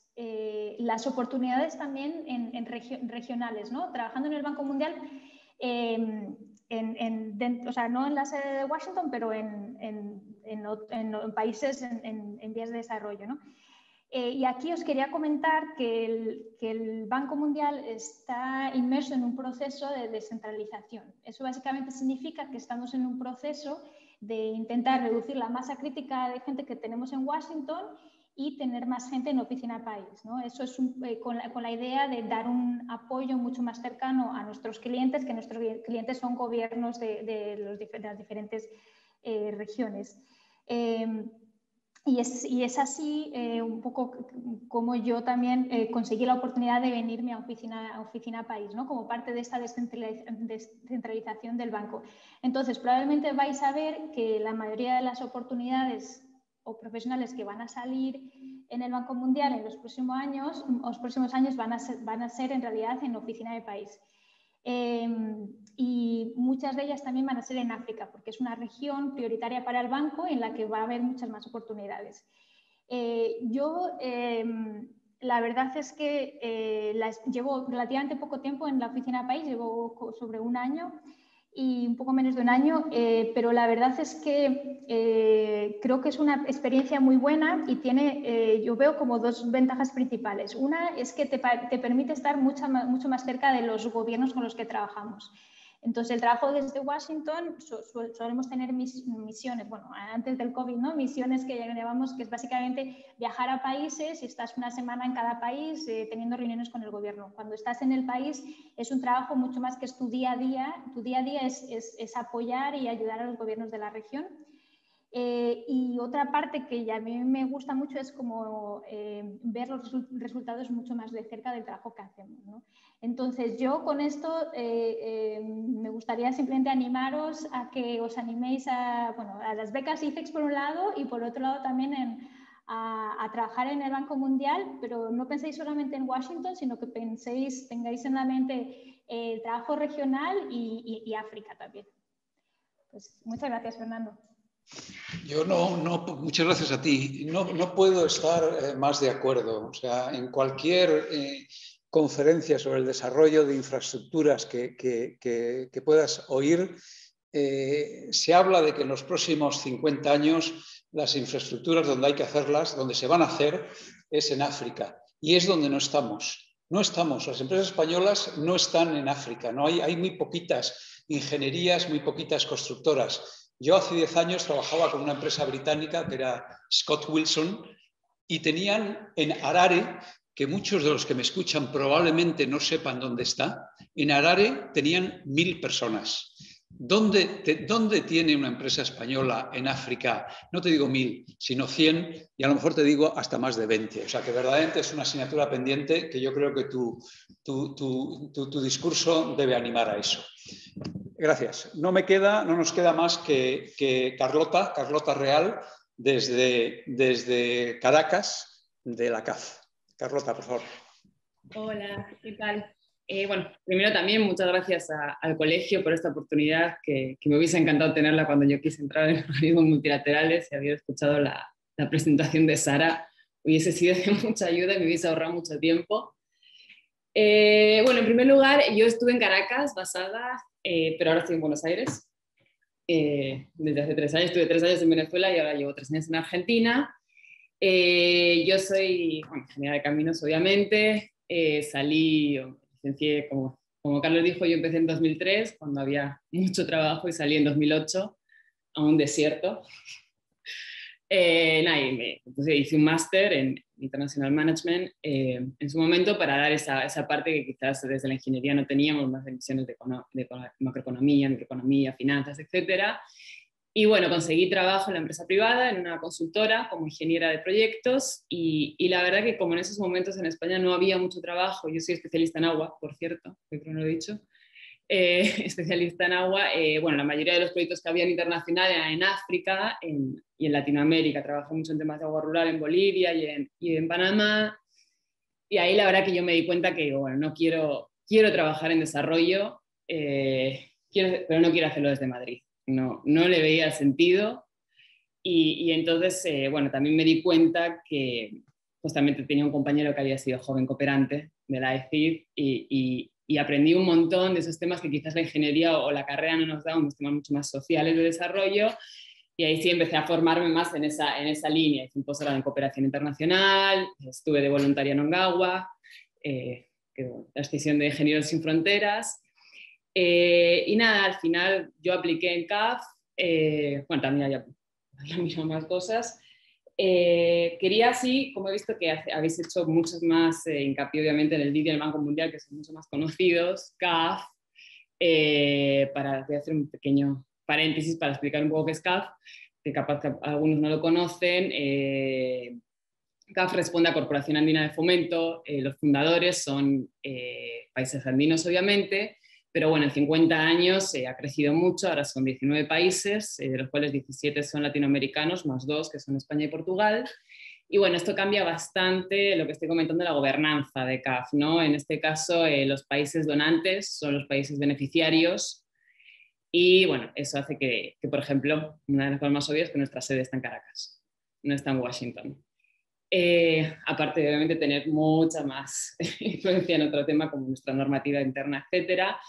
oportunidades también en regionales, ¿no? Trabajando en el Banco Mundial, o sea, no en la sede de Washington, pero en países en vías de desarrollo, ¿no? Y aquí os quería comentar que el Banco Mundial está inmerso en un proceso de descentralización. Eso básicamente significa que estamos en un proceso intentar reducir la masa crítica de gente que tenemos en Washington y tener más gente en oficina país, ¿no? Eso es con la idea de dar un apoyo mucho más cercano a nuestros clientes, que nuestros clientes son gobiernos de las diferentes regiones. Y es así un poco como yo también conseguí la oportunidad de venirme a oficina país, ¿no? Como parte de esta descentralización del banco. Entonces, probablemente vais a ver que la mayoría de las oportunidades o profesionales que van a salir en el Banco Mundial en los próximos años van a ser en realidad en oficina de país. Y muchas de ellas también van a ser en África, porque es una región prioritaria para el banco en la que va a haber muchas más oportunidades. La verdad es que llevo relativamente poco tiempo en la oficina país, llevo sobre un año y un poco menos de un año, pero la verdad es que creo que es una experiencia muy buena y yo veo como dos ventajas principales. Una es que te permite estar mucho más cerca de los gobiernos con los que trabajamos. Entonces, el trabajo desde Washington, solemos tener misiones, bueno, antes del COVID, ¿no? Misiones que llamamos, que es básicamente viajar a países y estás una semana en cada país teniendo reuniones con el gobierno. Cuando estás en el país es un trabajo mucho más que es tu día a día. Tu día a día es apoyar y ayudar a los gobiernos de la región. Y otra parte que a mí me gusta mucho es como ver los resultados mucho más de cerca del trabajo que hacemos, ¿no? Entonces yo con esto me gustaría simplemente animaros a que os animéis a las becas ICEX por un lado y por otro lado también a trabajar en el Banco Mundial, pero no penséis solamente en Washington, sino que tengáis en la mente el trabajo regional y África también. Pues muchas gracias, Fernando. Yo muchas gracias a ti. No puedo estar más de acuerdo. O sea, en cualquier conferencia sobre el desarrollo de infraestructuras que puedas oír, se habla de que en los próximos 50 años las infraestructuras donde hay que hacerlas, donde se van a hacer, es en África. Y es donde no estamos. No estamos. Las empresas españolas no están en África. Hay muy poquitas ingenierías, muy poquitas constructoras. Yo hace 10 años trabajaba con una empresa británica que era Scott Wilson y tenían en Harare, que muchos de los que me escuchan probablemente no sepan dónde está, en Harare tenían 1000 personas. ¿Dónde tiene una empresa española en África? No te digo 1000, sino 100 y a lo mejor te digo hasta más de 20. O sea que verdaderamente es una asignatura pendiente que yo creo que tu discurso debe animar a eso. Gracias. No nos queda más que Carlota Real, desde Caracas, de la CAF. Carlota, por favor. Hola, ¿qué tal? Bueno, primero también muchas gracias al colegio por esta oportunidad que me hubiese encantado tenerla cuando yo quise entrar en organismos multilaterales y había escuchado la presentación de Sara. Hubiese sido de mucha ayuda y me hubiese ahorrado mucho tiempo. Bueno, en primer lugar, yo estuve en Caracas basada, pero ahora estoy en Buenos Aires. Desde hace 3 años, estuve 3 años en Venezuela y ahora llevo 3 años en Argentina. Yo soy ingeniera de caminos, obviamente. Licencié, como Carlos dijo, yo empecé en 2003, cuando había mucho trabajo, y salí en 2008 a un desierto. Hice un máster en International Management en su momento para dar esa parte que quizás desde la ingeniería no teníamos, más de misiones de macroeconomía, microeconomía, finanzas, etc. Y bueno, conseguí trabajo en la empresa privada, en una consultora como ingeniera de proyectos y la verdad que como en esos momentos en España no había mucho trabajo, yo soy especialista en agua, por cierto, creo que no lo he dicho, especialista en agua, bueno, la mayoría de los proyectos que había internacional eran en África y en Latinoamérica. Trabajé mucho en temas de agua rural en Bolivia y en Panamá, y ahí la verdad que yo me di cuenta que, bueno, no quiero trabajar en desarrollo, pero no quiero hacerlo desde Madrid. No le veía el sentido y entonces, bueno, también me di cuenta que justamente tenía un compañero que había sido joven cooperante de la ECID y aprendí un montón de esos temas que quizás la ingeniería o la carrera no nos da, unos temas mucho más sociales de desarrollo, y ahí sí empecé a formarme más en esa línea. Hice un posgrado en cooperación internacional, estuve de voluntaria en Ongawa, la Asociación de Ingenieros Sin Fronteras, y nada, al final yo apliqué en CAF, bueno, también había mismo más cosas. Quería, sí, como he visto que habéis hecho muchos más hincapié, obviamente, en el vídeo del Banco Mundial, que son mucho más conocidos, CAF, voy a hacer un pequeño paréntesis para explicar un poco qué es CAF, que capaz que algunos no lo conocen. CAF responde a Corporación Andina de Fomento, los fundadores son países andinos, obviamente, pero bueno, en 50 años ha crecido mucho, ahora son 19 países, de los cuales 17 son latinoamericanos, más 2 que son España y Portugal. Y bueno, esto cambia bastante lo que estoy comentando de la gobernanza de CAF, ¿no? En este caso, los países donantes son los países beneficiarios y bueno, eso hace que, por ejemplo, una de las cosas más obvias es que nuestra sede está en Caracas, no está en Washington. Aparte de obviamente tener mucha más influencia en otro tema como nuestra normativa interna, etcétera.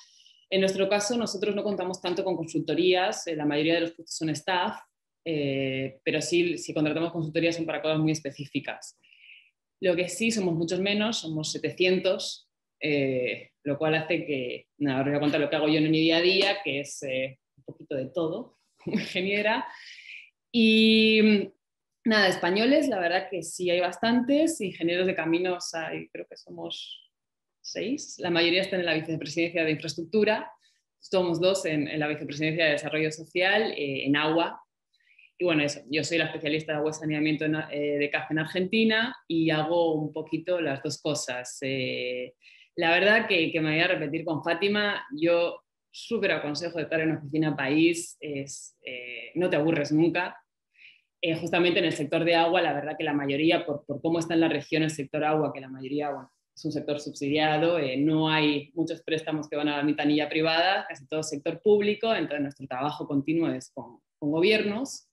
En nuestro caso, nosotros no contamos tanto con consultorías, la mayoría de los puestos son staff, pero sí, si contratamos consultorías son para cosas muy específicas. Lo que sí, somos muchos menos, somos 700, lo cual hace que, nada, os voy a contar lo que hago yo en mi día a día, que es un poquito de todo, como ingeniera. Y nada, españoles, la verdad que sí hay bastantes, ingenieros de caminos creo que somos 6, la mayoría están en la vicepresidencia de infraestructura, somos 2 en la vicepresidencia de desarrollo social, en agua, y bueno, eso, yo soy la especialista de agua y saneamiento de CAF en Argentina y hago un poquito las dos cosas. La verdad que me voy a repetir con Fátima, yo súper aconsejo de estar en una oficina país, no te aburres nunca. Justamente en el sector de agua, la verdad que la mayoría, por cómo está en la región el sector agua, que la mayoría, bueno, es un sector subsidiado, no hay muchos préstamos que van a la ventanilla privada, casi todo sector público, entonces nuestro trabajo continuo es con gobiernos.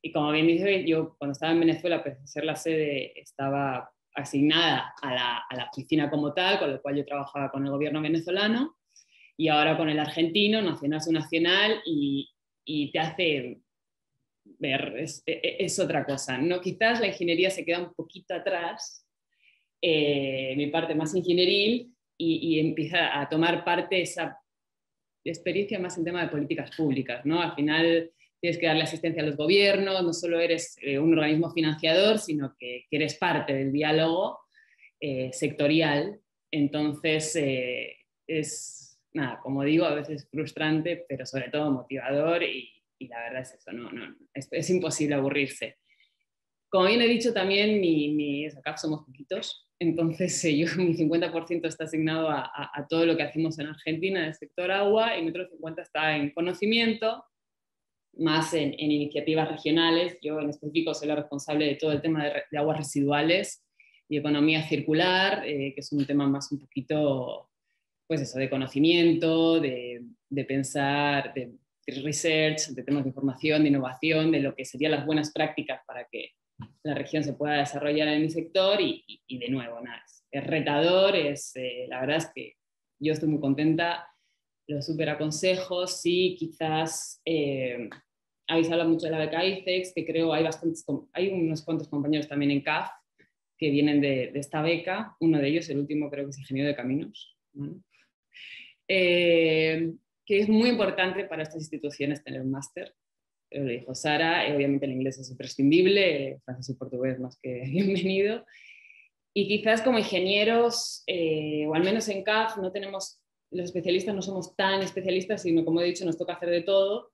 Y como bien dice, yo cuando estaba en Venezuela, para ser la sede, estaba asignada a la oficina como tal, con lo cual yo trabajaba con el gobierno venezolano, y ahora con el argentino, nacional su nacional, y te hace ver, es otra cosa, ¿no? Quizás la ingeniería se queda un poquito atrás, mi parte más ingenieril, y empieza a tomar parte esa experiencia más en tema de políticas públicas, ¿no? Al final tienes que darle asistencia a los gobiernos, no solo eres un organismo financiador, sino que eres parte del diálogo sectorial. Entonces, es, nada, como digo, a veces frustrante, pero sobre todo motivador y la verdad es eso, es imposible aburrirse. Como bien he dicho también, acá somos poquitos, entonces mi 50% está asignado a todo lo que hacemos en Argentina, en el sector agua, y mi otro 50% está en conocimiento, más en iniciativas regionales. Yo en específico soy la responsable de todo el tema de aguas residuales y economía circular, que es un tema más un poquito, pues eso, de conocimiento, de pensar, de research, de temas de información, de innovación, de lo que serían las buenas prácticas para que la región se pueda desarrollar en mi sector y de nuevo, nada, es retador, la verdad es que yo estoy muy contenta, lo súper aconsejo. Sí, quizás habéis hablado mucho de la beca ICEX, que creo hay unos cuantos compañeros también en CAF que vienen de esta beca, uno de ellos, el último creo que es ingeniero de caminos, ¿no? Que es muy importante para estas instituciones tener un máster. Lo dijo Sara, obviamente el inglés es imprescindible, francés y portugués más que bienvenido. Y quizás como ingenieros, o al menos en CAF, no tenemos, los especialistas no somos tan especialistas, sino como he dicho, nos toca hacer de todo.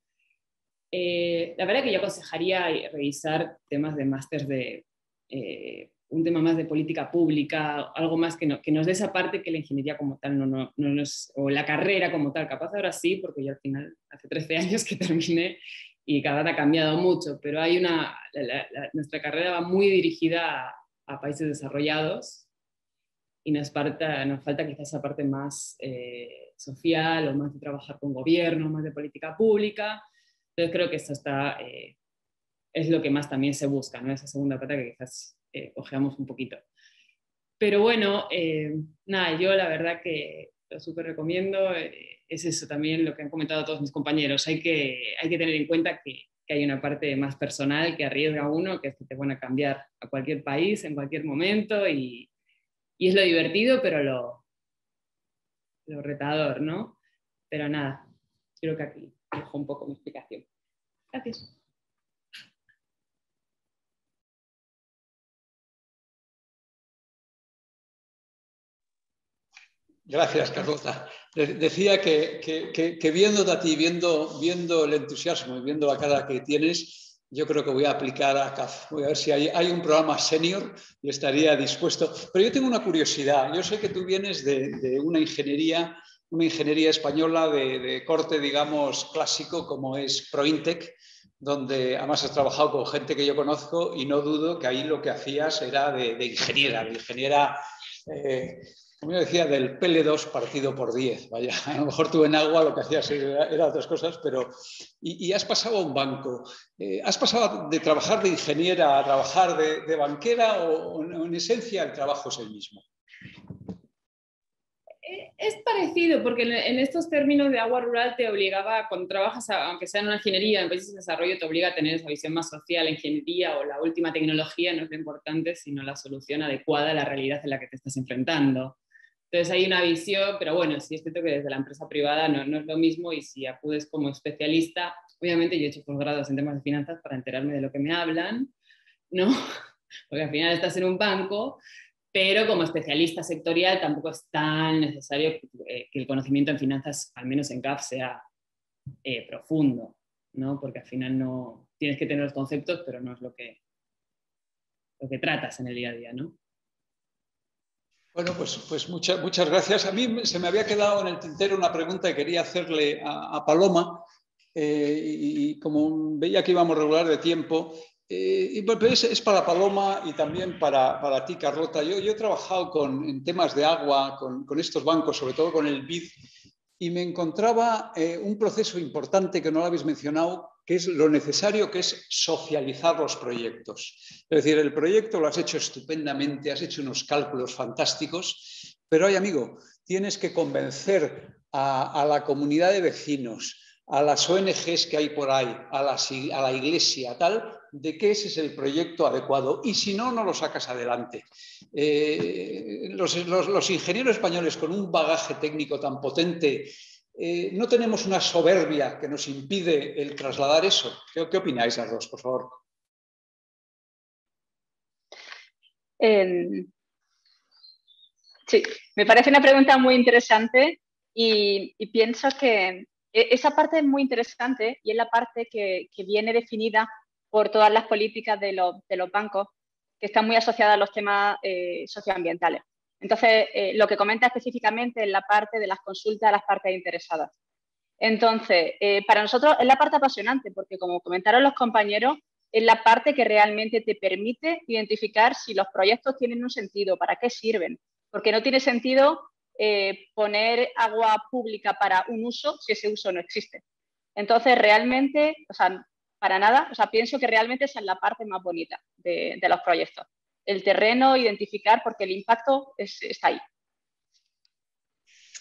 La verdad que yo aconsejaría revisar temas de máster de un tema más de política pública, algo más que nos dé esa parte que la ingeniería como tal no nos, o la carrera como tal, capaz ahora sí, porque yo al final hace 13 años que terminé y cada vez ha cambiado mucho, pero hay nuestra carrera va muy dirigida a países desarrollados y nos falta quizás esa parte más social o más de trabajar con gobierno, más de política pública. Entonces creo que eso es lo que más también se busca, ¿no? Esa segunda pata que quizás ojeamos un poquito. Pero bueno, nada, yo la verdad que lo súper recomiendo, es eso también lo que han comentado todos mis compañeros, hay que tener en cuenta que hay una parte más personal que arriesga uno, que es que te van a cambiar a cualquier país, en cualquier momento, y es lo divertido, pero lo retador, ¿no? Pero nada, creo que aquí dejo un poco mi explicación. Gracias. Gracias, Carlota. Decía que viéndote a ti, viendo el entusiasmo y viendo la cara que tienes, yo creo que voy a aplicar a CAF. Voy a ver si hay un programa senior y estaría dispuesto. Pero yo tengo una curiosidad. Yo sé que tú vienes de una ingeniería española de corte, digamos, clásico, como es Prointec, donde además has trabajado con gente que yo conozco y no dudo que ahí lo que hacías era de ingeniera, como yo decía, del PL2 partido por 10. Vaya, a lo mejor tú en agua lo que hacías era otras cosas, pero... Y has pasado a un banco. ¿Has pasado de trabajar de ingeniera a trabajar de banquera o en esencia el trabajo es el mismo? Es parecido, porque en estos términos de agua rural te obligaba, cuando trabajas, aunque sea en una ingeniería, en países de desarrollo, te obliga a tener esa visión más social. La ingeniería o la última tecnología no es lo importante, sino la solución adecuada a la realidad en la que te estás enfrentando. Entonces hay una visión, pero bueno, sí es cierto que desde la empresa privada no es lo mismo, y si acudes como especialista, obviamente yo he hecho posgrados en temas de finanzas para enterarme de lo que me hablan, ¿no? Porque al final estás en un banco, pero como especialista sectorial tampoco es tan necesario que el conocimiento en finanzas, al menos en CAF, sea profundo, ¿no? Porque al final no tienes que tener los conceptos, pero no es lo que tratas en el día a día, ¿no? Bueno, pues muchas gracias. A mí se me había quedado en el tintero una pregunta que quería hacerle a Paloma, y como veía que íbamos regular de tiempo, es para Paloma y también para ti, Carlota. Yo he trabajado en temas de agua, con estos bancos, sobre todo con el BID, y me encontraba un proceso importante que no lo habéis mencionado, que es lo necesario que es socializar los proyectos. Es decir, el proyecto lo has hecho estupendamente, has hecho unos cálculos fantásticos, pero, amigo, tienes que convencer a la comunidad de vecinos, a las ONGs que hay por ahí, a la iglesia, tal, de que ese es el proyecto adecuado, y si no, no lo sacas adelante. Los ingenieros españoles con un bagaje técnico tan potente, no tenemos una soberbia que nos impide el trasladar eso. ¿Qué opináis las dos, por favor? Sí, me parece una pregunta muy interesante y pienso que esa parte es muy interesante y es la parte que viene definida por todas las políticas de los bancos, que están muy asociadas a los temas socioambientales. Entonces, lo que comenta específicamente es la parte de las consultas a las partes interesadas. Entonces, para nosotros es la parte apasionante, porque como comentaron los compañeros, es la parte que realmente te permite identificar si los proyectos tienen un sentido, para qué sirven, porque no tiene sentido poner agua pública para un uso si ese uso no existe. Entonces, realmente, o sea, para nada, o sea, pienso que realmente esa es la parte más bonita de los proyectos. El terreno, identificar, porque el impacto está ahí.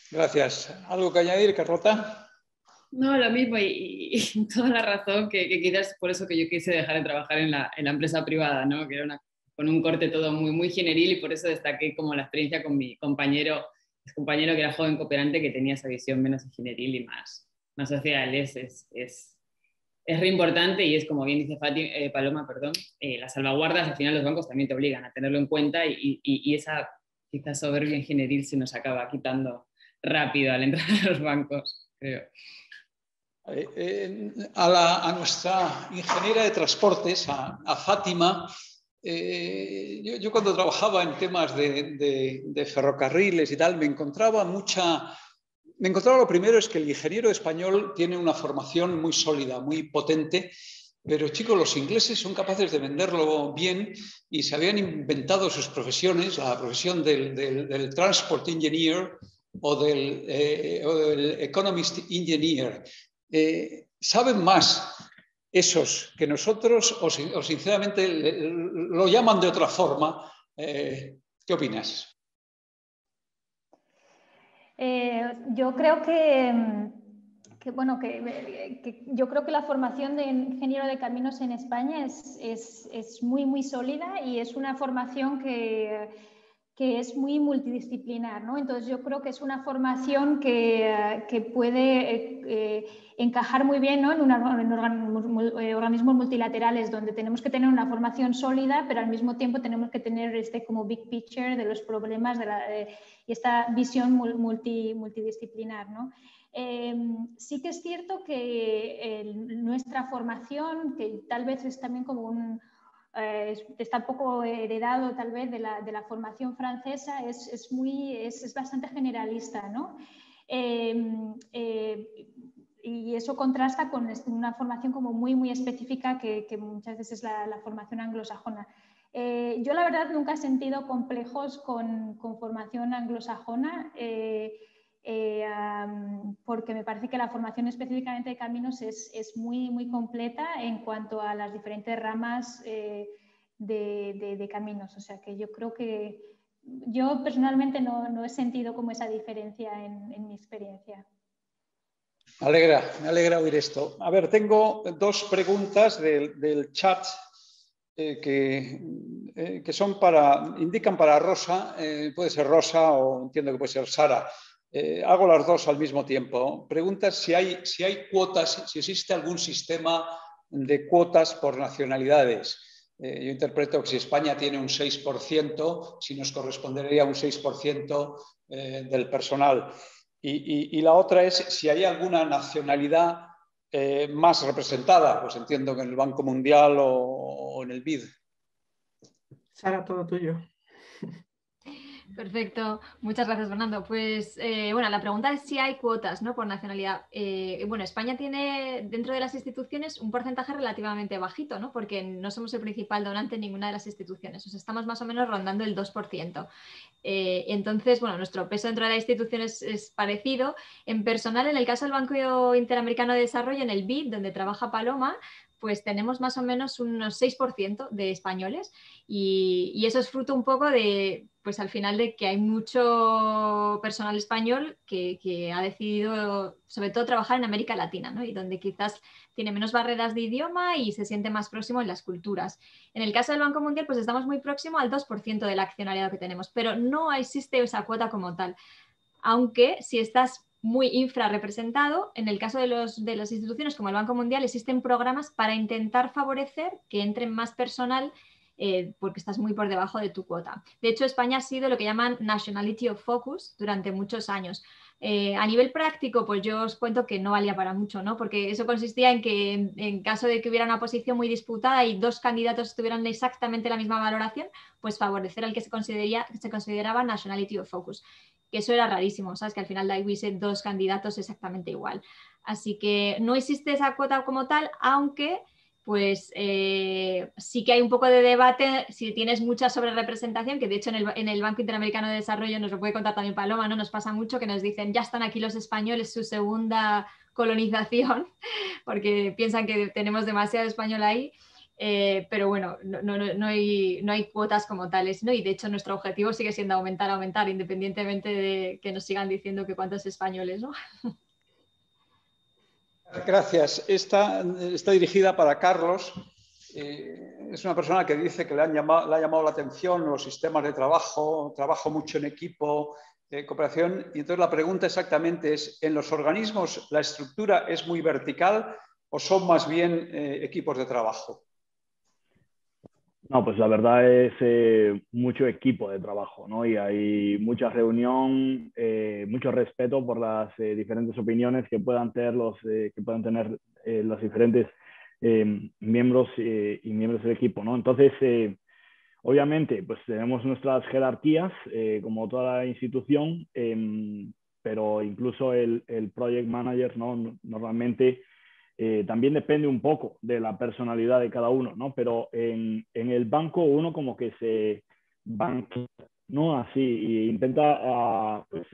Gracias. ¿Algo que añadir, Carlota? No, lo mismo, y toda la razón, que quizás por eso que yo quise dejar de trabajar en la empresa privada, ¿no? Que era con un corte todo muy, muy generil, y por eso destaqué como la experiencia con mi compañero que era joven cooperante, que tenía esa visión menos ingenieril y más social. Es re importante, y es como bien dice Paloma, las salvaguardas al final los bancos también te obligan a tenerlo en cuenta, y esa quizás soberbia ingenieril se nos acaba quitando rápido al entrar a los bancos, creo. A nuestra ingeniera de transportes, a Fátima, yo cuando trabajaba en temas de ferrocarriles y tal, me encontraba lo primero es que el ingeniero español tiene una formación muy sólida, muy potente, pero chicos, los ingleses son capaces de venderlo bien y se habían inventado sus profesiones, la profesión del transport engineer o del economist engineer. Saben más esos que nosotros, o sinceramente lo llaman de otra forma. ¿Qué opinas? Yo creo que yo creo que la formación de ingeniero de caminos en España es muy, muy sólida, y es una formación que que es muy multidisciplinar, ¿no? Entonces yo creo que es una formación que puede encajar muy bien, ¿no? en organismos multilaterales donde tenemos que tener una formación sólida, pero al mismo tiempo tenemos que tener como big picture de los problemas y esta visión multidisciplinar, ¿no? Sí que es cierto que nuestra formación, que tal vez es también como está un poco heredado tal vez de la formación francesa, es bastante generalista, ¿no? Y eso contrasta con una formación como muy específica que muchas veces es la formación anglosajona. Yo la verdad nunca he sentido complejos con formación anglosajona, porque me parece que la formación específicamente de caminos es muy completa en cuanto a las diferentes ramas de caminos. O sea que yo creo que yo personalmente no he sentido como esa diferencia en mi experiencia. Me alegra oír esto. A ver, tengo dos preguntas del chat que indican para Rosa, puede ser Rosa o entiendo que puede ser Sara. Hago las dos al mismo tiempo. Preguntas si hay cuotas, si existe algún sistema de cuotas por nacionalidades. Yo interpreto que si España tiene un 6%, si nos correspondería un 6% del personal. Y la otra es si hay alguna nacionalidad más representada, pues entiendo que en el Banco Mundial o en el BID. Sara, todo tuyo. Perfecto, muchas gracias, Fernando. Pues bueno, la pregunta es si hay cuotas, ¿no? Por nacionalidad. Bueno, España tiene dentro de las instituciones un porcentaje relativamente bajito, ¿no? Porque no somos el principal donante en ninguna de las instituciones. O sea, estamos más o menos rondando el 2%. Entonces, bueno, nuestro peso dentro de la institución es parecido. En personal, en el caso del Banco Interamericano de Desarrollo, en el BID, donde trabaja Paloma, pues tenemos más o menos unos 6% de españoles y eso es fruto un poco de, pues al final de que hay mucho personal español que ha decidido sobre todo trabajar en América Latina, ¿no? Y donde quizás tiene menos barreras de idioma y se siente más próximo en las culturas. En el caso del Banco Mundial, pues estamos muy próximo al 2% del accionariado que tenemos, pero no existe esa cuota como tal. Aunque si estás muy infrarrepresentado, en el caso de las instituciones como el Banco Mundial existen programas para intentar favorecer que entre más personal porque estás muy por debajo de tu cuota. De hecho, España ha sido lo que llaman Nationality of Focus durante muchos años. A nivel práctico, pues yo os cuento que no valía para mucho, ¿no? Porque eso consistía en que en caso de que hubiera una posición muy disputada y dos candidatos tuvieran exactamente la misma valoración, pues favorecer al que se consideraba Nationality of Focus. Que eso era rarísimo, ¿sabes? Que al final hubiese dos candidatos exactamente igual. Así que no existe esa cuota como tal, aunque pues sí que hay un poco de debate si tienes mucha sobrerepresentación, que de hecho en el Banco Interamericano de Desarrollo nos lo puede contar también Paloma, ¿no? Nos pasa mucho que nos dicen, ya están aquí los españoles, su segunda colonización, porque piensan que tenemos demasiado español ahí. Pero bueno, no hay cuotas como tales, ¿no? Y de hecho nuestro objetivo sigue siendo aumentar, independientemente de que nos sigan diciendo que cuántos españoles, ¿no? Gracias. Esta está dirigida para Carlos. Es una persona que dice que le ha llamado la atención los sistemas de trabajo mucho en equipo, cooperación. Y entonces la pregunta exactamente es, ¿en los organismos la estructura es muy vertical o son más bien equipos de trabajo? No, pues la verdad es mucho equipo de trabajo, ¿no? Y hay mucha reunión, mucho respeto por las diferentes opiniones que puedan tener los diferentes miembros y miembros del equipo, ¿no? Entonces, obviamente, pues tenemos nuestras jerarquías, como toda la institución, pero incluso el project manager, ¿no? Normalmente también depende un poco de la personalidad de cada uno, ¿no? Pero en el banco uno como que se banquea, ¿no? Así, e intenta pues,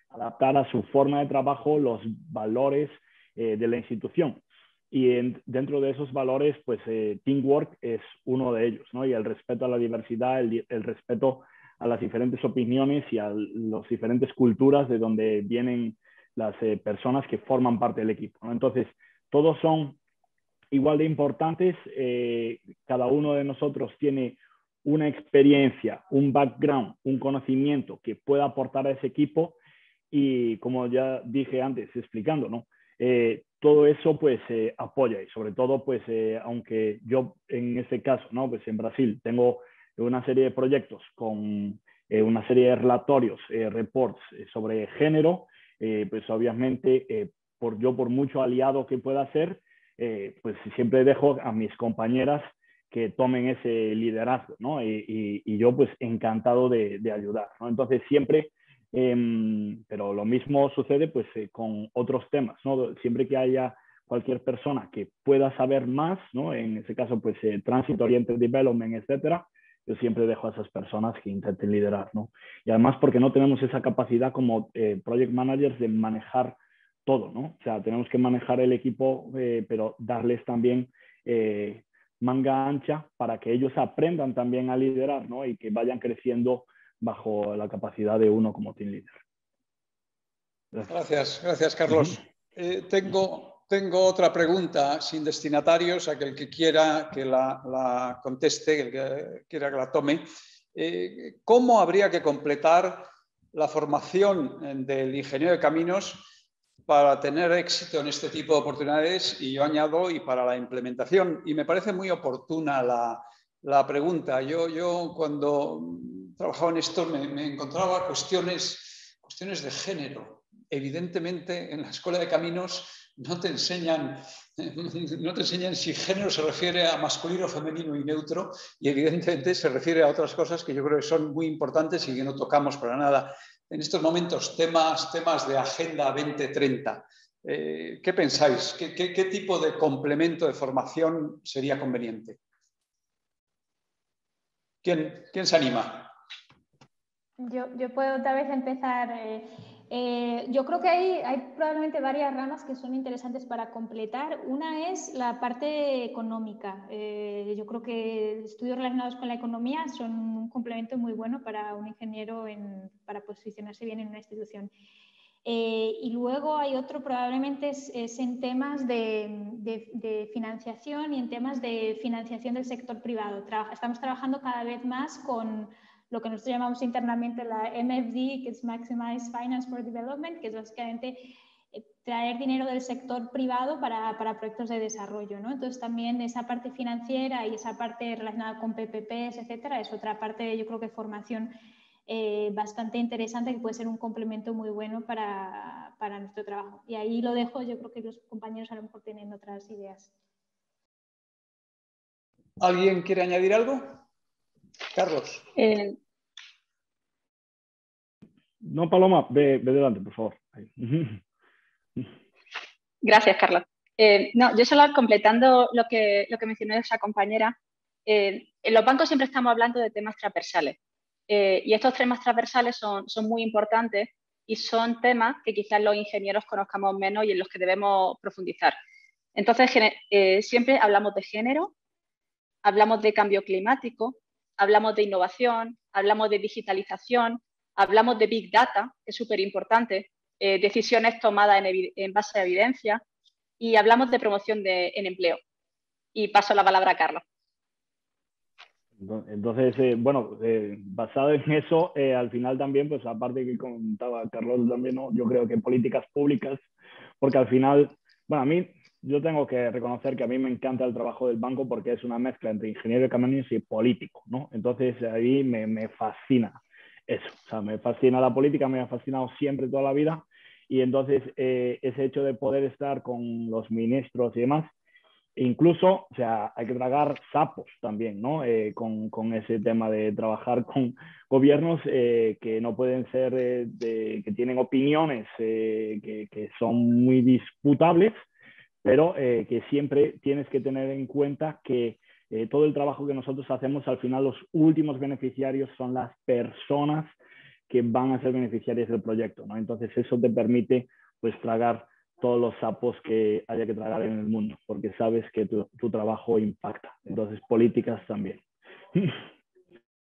adaptar a su forma de trabajo los valores de la institución. Y dentro de esos valores, pues teamwork es uno de ellos, ¿no? Y el respeto a la diversidad, el respeto a las diferentes opiniones y a las diferentes culturas de donde vienen las personas que forman parte del equipo, ¿no? Entonces, todos son igual de importantes, cada uno de nosotros tiene una experiencia, un background, un conocimiento que pueda aportar a ese equipo y, como ya dije antes explicando, ¿no? Todo eso pues apoya y sobre todo pues aunque yo en este caso, ¿no? Pues en Brasil tengo una serie de proyectos con una serie de relatorios, reports sobre género, pues obviamente por mucho aliado que pueda ser, pues siempre dejo a mis compañeras que tomen ese liderazgo, ¿no? Y yo pues encantado de ayudar, ¿no? Entonces siempre, pero lo mismo sucede pues con otros temas, ¿no? Siempre que haya cualquier persona que pueda saber más, ¿no? En ese caso pues Transit Oriented Development, etcétera, yo siempre dejo a esas personas que intenten liderar, ¿no? Y además porque no tenemos esa capacidad como project managers de manejar todo, ¿no? O sea, tenemos que manejar el equipo, pero darles también manga ancha para que ellos aprendan también a liderar, ¿no? Y que vayan creciendo bajo la capacidad de uno como team leader. Gracias, Carlos. Tengo otra pregunta sin destinatarios, a que el que quiera que la conteste, el que quiera que la tome. ¿Cómo habría que completar la formación del ingeniero de caminos para tener éxito en este tipo de oportunidades? Y yo añado, y para la implementación. Y me parece muy oportuna la pregunta. Yo cuando trabajaba en esto me encontraba cuestiones de género. Evidentemente, en la Escuela de Caminos no te enseñan si género se refiere a masculino, femenino y neutro, y evidentemente se refiere a otras cosas que yo creo que son muy importantes y que no tocamos para nada. En estos momentos, temas de Agenda 2030. ¿Qué pensáis? ¿Qué tipo de complemento de formación sería conveniente? ¿Quién se anima? Yo puedo tal vez empezar. Yo creo que hay probablemente varias ramas que son interesantes para completar. Una es la parte económica. Yo creo que estudios relacionados con la economía son un complemento muy bueno para un ingeniero para posicionarse bien en una institución. Y luego hay otro, probablemente es en temas de financiación y en temas de financiación del sector privado. Estamos trabajando cada vez más con lo que nosotros llamamos internamente la MFD, que es Maximize Finance for Development, que es básicamente traer dinero del sector privado para proyectos de desarrollo, ¿no? Entonces también esa parte financiera y esa parte relacionada con PPPs, etcétera, es otra parte, yo creo que formación bastante interesante, que puede ser un complemento muy bueno para nuestro trabajo. Y ahí lo dejo, yo creo que los compañeros a lo mejor tienen otras ideas. ¿Alguien quiere añadir algo? Carlos. No, Paloma, ve delante, por favor. Gracias, Carlos. No, yo solo completando lo que mencionó esa compañera, en los bancos siempre estamos hablando de temas transversales y estos temas transversales son muy importantes y son temas que quizás los ingenieros conozcamos menos y en los que debemos profundizar. Entonces, siempre hablamos de género, hablamos de cambio climático, hablamos de innovación, hablamos de digitalización, hablamos de Big Data, que es súper importante, decisiones tomadas en base a evidencia, y hablamos de promoción en empleo. Y paso la palabra a Carlos. Entonces, bueno, basado en eso, al final también, pues aparte que comentaba Carlos también, ¿no? Yo creo que políticas públicas, porque al final, bueno, yo tengo que reconocer que a mí me encanta el trabajo del banco porque es una mezcla entre ingeniero de caminos y político, ¿no? Entonces, ahí me fascina eso, o sea, me fascina la política, me ha fascinado siempre toda la vida, y entonces ese hecho de poder estar con los ministros y demás, incluso, o sea, hay que tragar sapos también, ¿no? Con ese tema de trabajar con gobiernos que no pueden ser, que tienen opiniones que son muy disputables, pero que siempre tienes que tener en cuenta que todo el trabajo que nosotros hacemos, al final los últimos beneficiarios son las personas que van a ser beneficiarias del proyecto, ¿no? Entonces eso te permite pues tragar todos los sapos que haya que tragar en el mundo, porque sabes que tu trabajo impacta. Entonces, políticas también.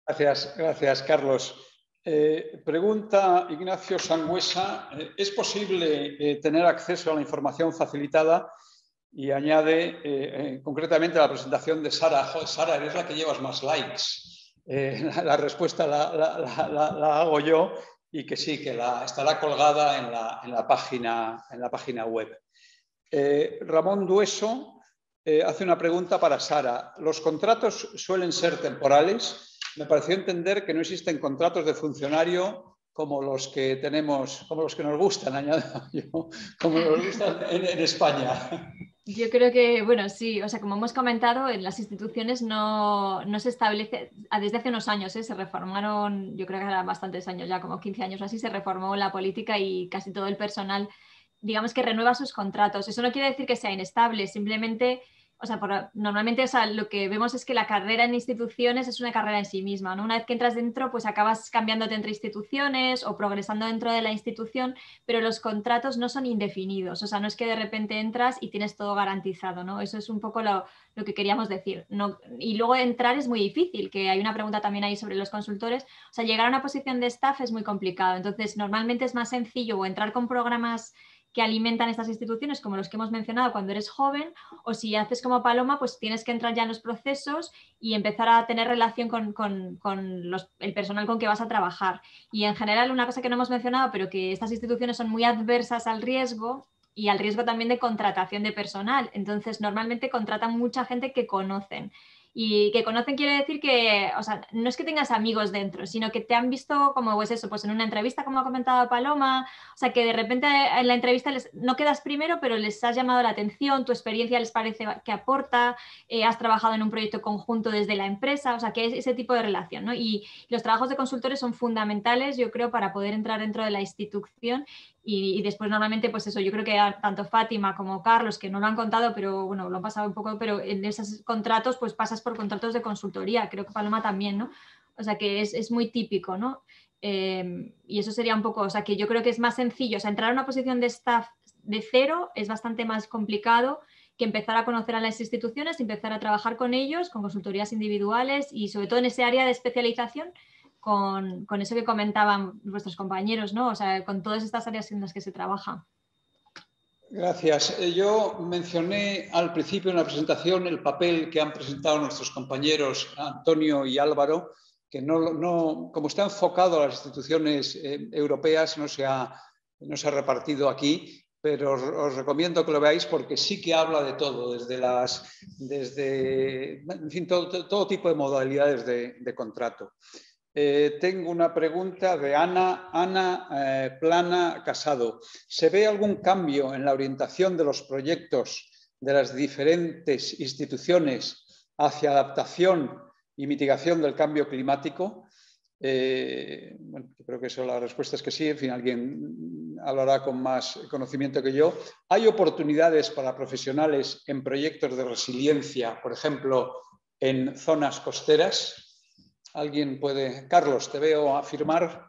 Gracias, Carlos. Pregunta Ignacio Sangüesa, ¿es posible tener acceso a la información facilitada? Y añade concretamente la presentación de Sara. Joder, Sara, eres la que llevas más likes. la respuesta la hago yo y que sí, que estará colgada en la página web. Ramón Dueso hace una pregunta para Sara. ¿Los contratos suelen ser temporales? Me pareció entender que no existen contratos de funcionario como los que tenemos, como los que nos gustan, añado yo, como nos gustan en España. Yo creo que, bueno, sí, o sea, como hemos comentado, en las instituciones no se establece, desde hace unos años, se reformaron, yo creo que eran bastantes años ya, como 15 años o así, se reformó la política y casi todo el personal, digamos que renueva sus contratos. Eso no quiere decir que sea inestable, simplemente, o sea, normalmente, o sea, lo que vemos es que la carrera en instituciones es una carrera en sí misma, ¿no? Una vez que entras dentro, pues acabas cambiándote entre instituciones o progresando dentro de la institución, pero los contratos no son indefinidos, o sea, no es que de repente entras y tienes todo garantizado, ¿no? Eso es un poco lo que queríamos decir. No, y luego entrar es muy difícil, que hay una pregunta también ahí sobre los consultores, o sea, llegar a una posición de staff es muy complicado, entonces normalmente es más sencillo o entrar con programas que alimentan estas instituciones, como los que hemos mencionado cuando eres joven, o si haces como Paloma, pues tienes que entrar ya en los procesos y empezar a tener relación con el personal con que vas a trabajar. Y en general, una cosa que no hemos mencionado, pero que estas instituciones son muy adversas al riesgo y al riesgo también de contratación de personal. Entonces, normalmente contratan mucha gente que conocen. Y que conocen quiere decir que, o sea, no es que tengas amigos dentro, sino que te han visto como, pues eso, pues en una entrevista, como ha comentado Paloma, o sea, que de repente en la entrevista no quedas primero, pero les has llamado la atención, tu experiencia les parece que aporta, has trabajado en un proyecto conjunto desde la empresa, o sea, que es ese tipo de relación, ¿no? Y los trabajos de consultores son fundamentales, yo creo, para poder entrar dentro de la institución. Y después normalmente, pues eso, yo creo que tanto Fátima como Carlos, que no lo han contado, pero bueno, lo han pasado un poco, pero en esos contratos pues pasas por contratos de consultoría, creo que Paloma también, ¿no? O sea que es muy típico, ¿no? Y eso sería un poco, o sea que yo creo que es más sencillo, o sea, entrar a una posición de staff de cero es bastante más complicado que empezar a conocer a las instituciones, empezar a trabajar con ellos, con consultorías individuales y sobre todo en ese área de especialización, con eso que comentaban vuestros compañeros, ¿no? O sea, con todas estas áreas en las que se trabaja. Gracias. Yo mencioné al principio en la presentación el papel que han presentado nuestros compañeros Antonio y Álvaro, que como está enfocado a las instituciones europeas, no se ha repartido aquí, pero os recomiendo que lo veáis porque sí que habla de todo, desde en fin, todo tipo de modalidades de contrato. Tengo una pregunta de Ana Plana Casado. ¿Se ve algún cambio en la orientación de los proyectos de las diferentes instituciones hacia adaptación y mitigación del cambio climático? Bueno, yo creo que la respuesta es que sí. En fin, alguien hablará con más conocimiento que yo. ¿Hay oportunidades para profesionales en proyectos de resiliencia, por ejemplo, en zonas costeras? ¿Alguien puede? Carlos, te veo afirmar.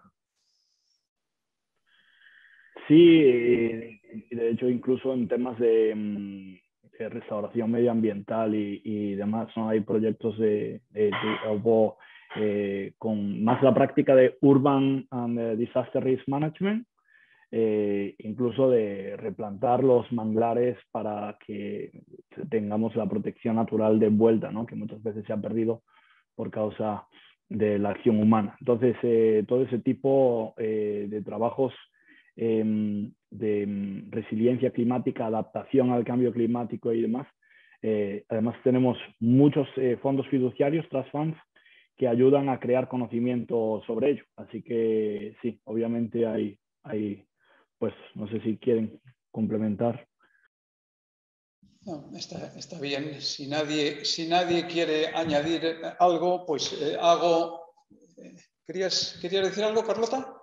Sí, de hecho, incluso en temas de restauración medioambiental y demás, ¿no? Hay proyectos con más la práctica de Urban and Disaster Risk Management, incluso de replantar los manglares para que tengamos la protección natural de vuelta, ¿no? Que muchas veces se ha perdido por causa de la acción humana. Entonces, todo ese tipo de trabajos de resiliencia climática, adaptación al cambio climático y demás. Además, tenemos muchos fondos fiduciarios, trust funds, que ayudan a crear conocimiento sobre ello. Así que sí, obviamente hay pues no sé si quieren complementar. No, está bien. Si nadie quiere añadir algo, pues hago. ¿Querías decir algo, Carlota?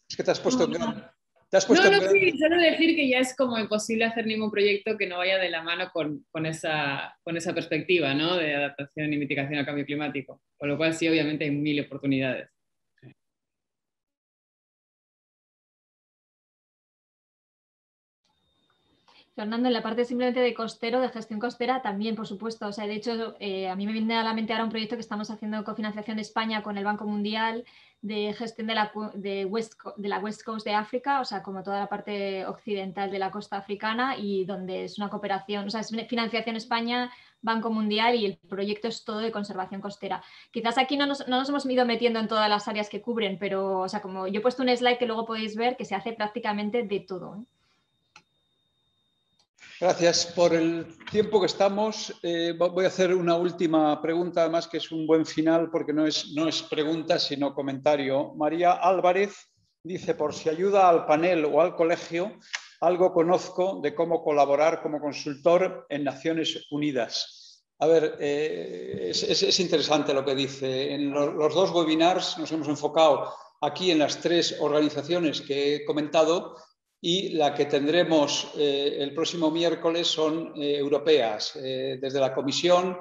Es que te has puesto en gran. Sí, solo decir que ya es como imposible hacer ningún proyecto que no vaya de la mano con esa perspectiva, ¿no? De adaptación y mitigación al cambio climático. Con lo cual sí, obviamente hay 1000 oportunidades. Fernando, en la parte simplemente de costero, de gestión costera, también, por supuesto. O sea, de hecho, a mí me viene a la mente ahora un proyecto que estamos haciendo cofinanciación de España con el Banco Mundial de gestión de la West Coast de África, o sea, como toda la parte occidental de la costa africana y donde es una cooperación, o sea, es financiación España Banco Mundial y el proyecto es todo de conservación costera. Quizás aquí no nos hemos ido metiendo en todas las áreas que cubren, pero o sea, como yo he puesto un slide que luego podéis ver que se hace prácticamente de todo, ¿eh? Gracias por el tiempo que estamos. Voy a hacer una última pregunta, además que es un buen final porque no es pregunta sino comentario. María Álvarez dice, por si ayuda al panel o al colegio, algo conozco de cómo colaborar como consultor en Naciones Unidas. A ver, es interesante lo que dice. En los dos webinars nos hemos enfocado aquí en las 3 organizaciones que he comentado, y la que tendremos el próximo miércoles son europeas, desde la Comisión,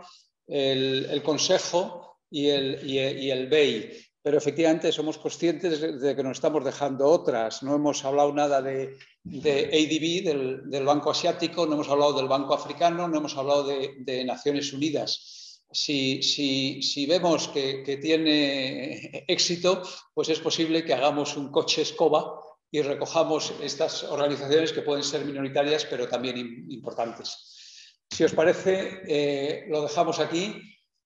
el Consejo y el BEI. Pero efectivamente somos conscientes de que nos estamos dejando otras. No hemos hablado nada de ADB, del Banco Asiático, no hemos hablado del Banco Africano, no hemos hablado de Naciones Unidas. Si vemos que tiene éxito, pues es posible que hagamos un coche escoba y recojamos estas organizaciones que pueden ser minoritarias, pero también importantes. Si os parece, lo dejamos aquí.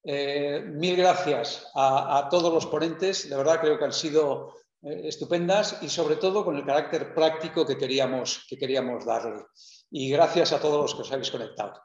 Mil gracias a todos los ponentes. De verdad creo que han sido estupendas y sobre todo con el carácter práctico que queríamos darle. Y gracias a todos los que os habéis conectado.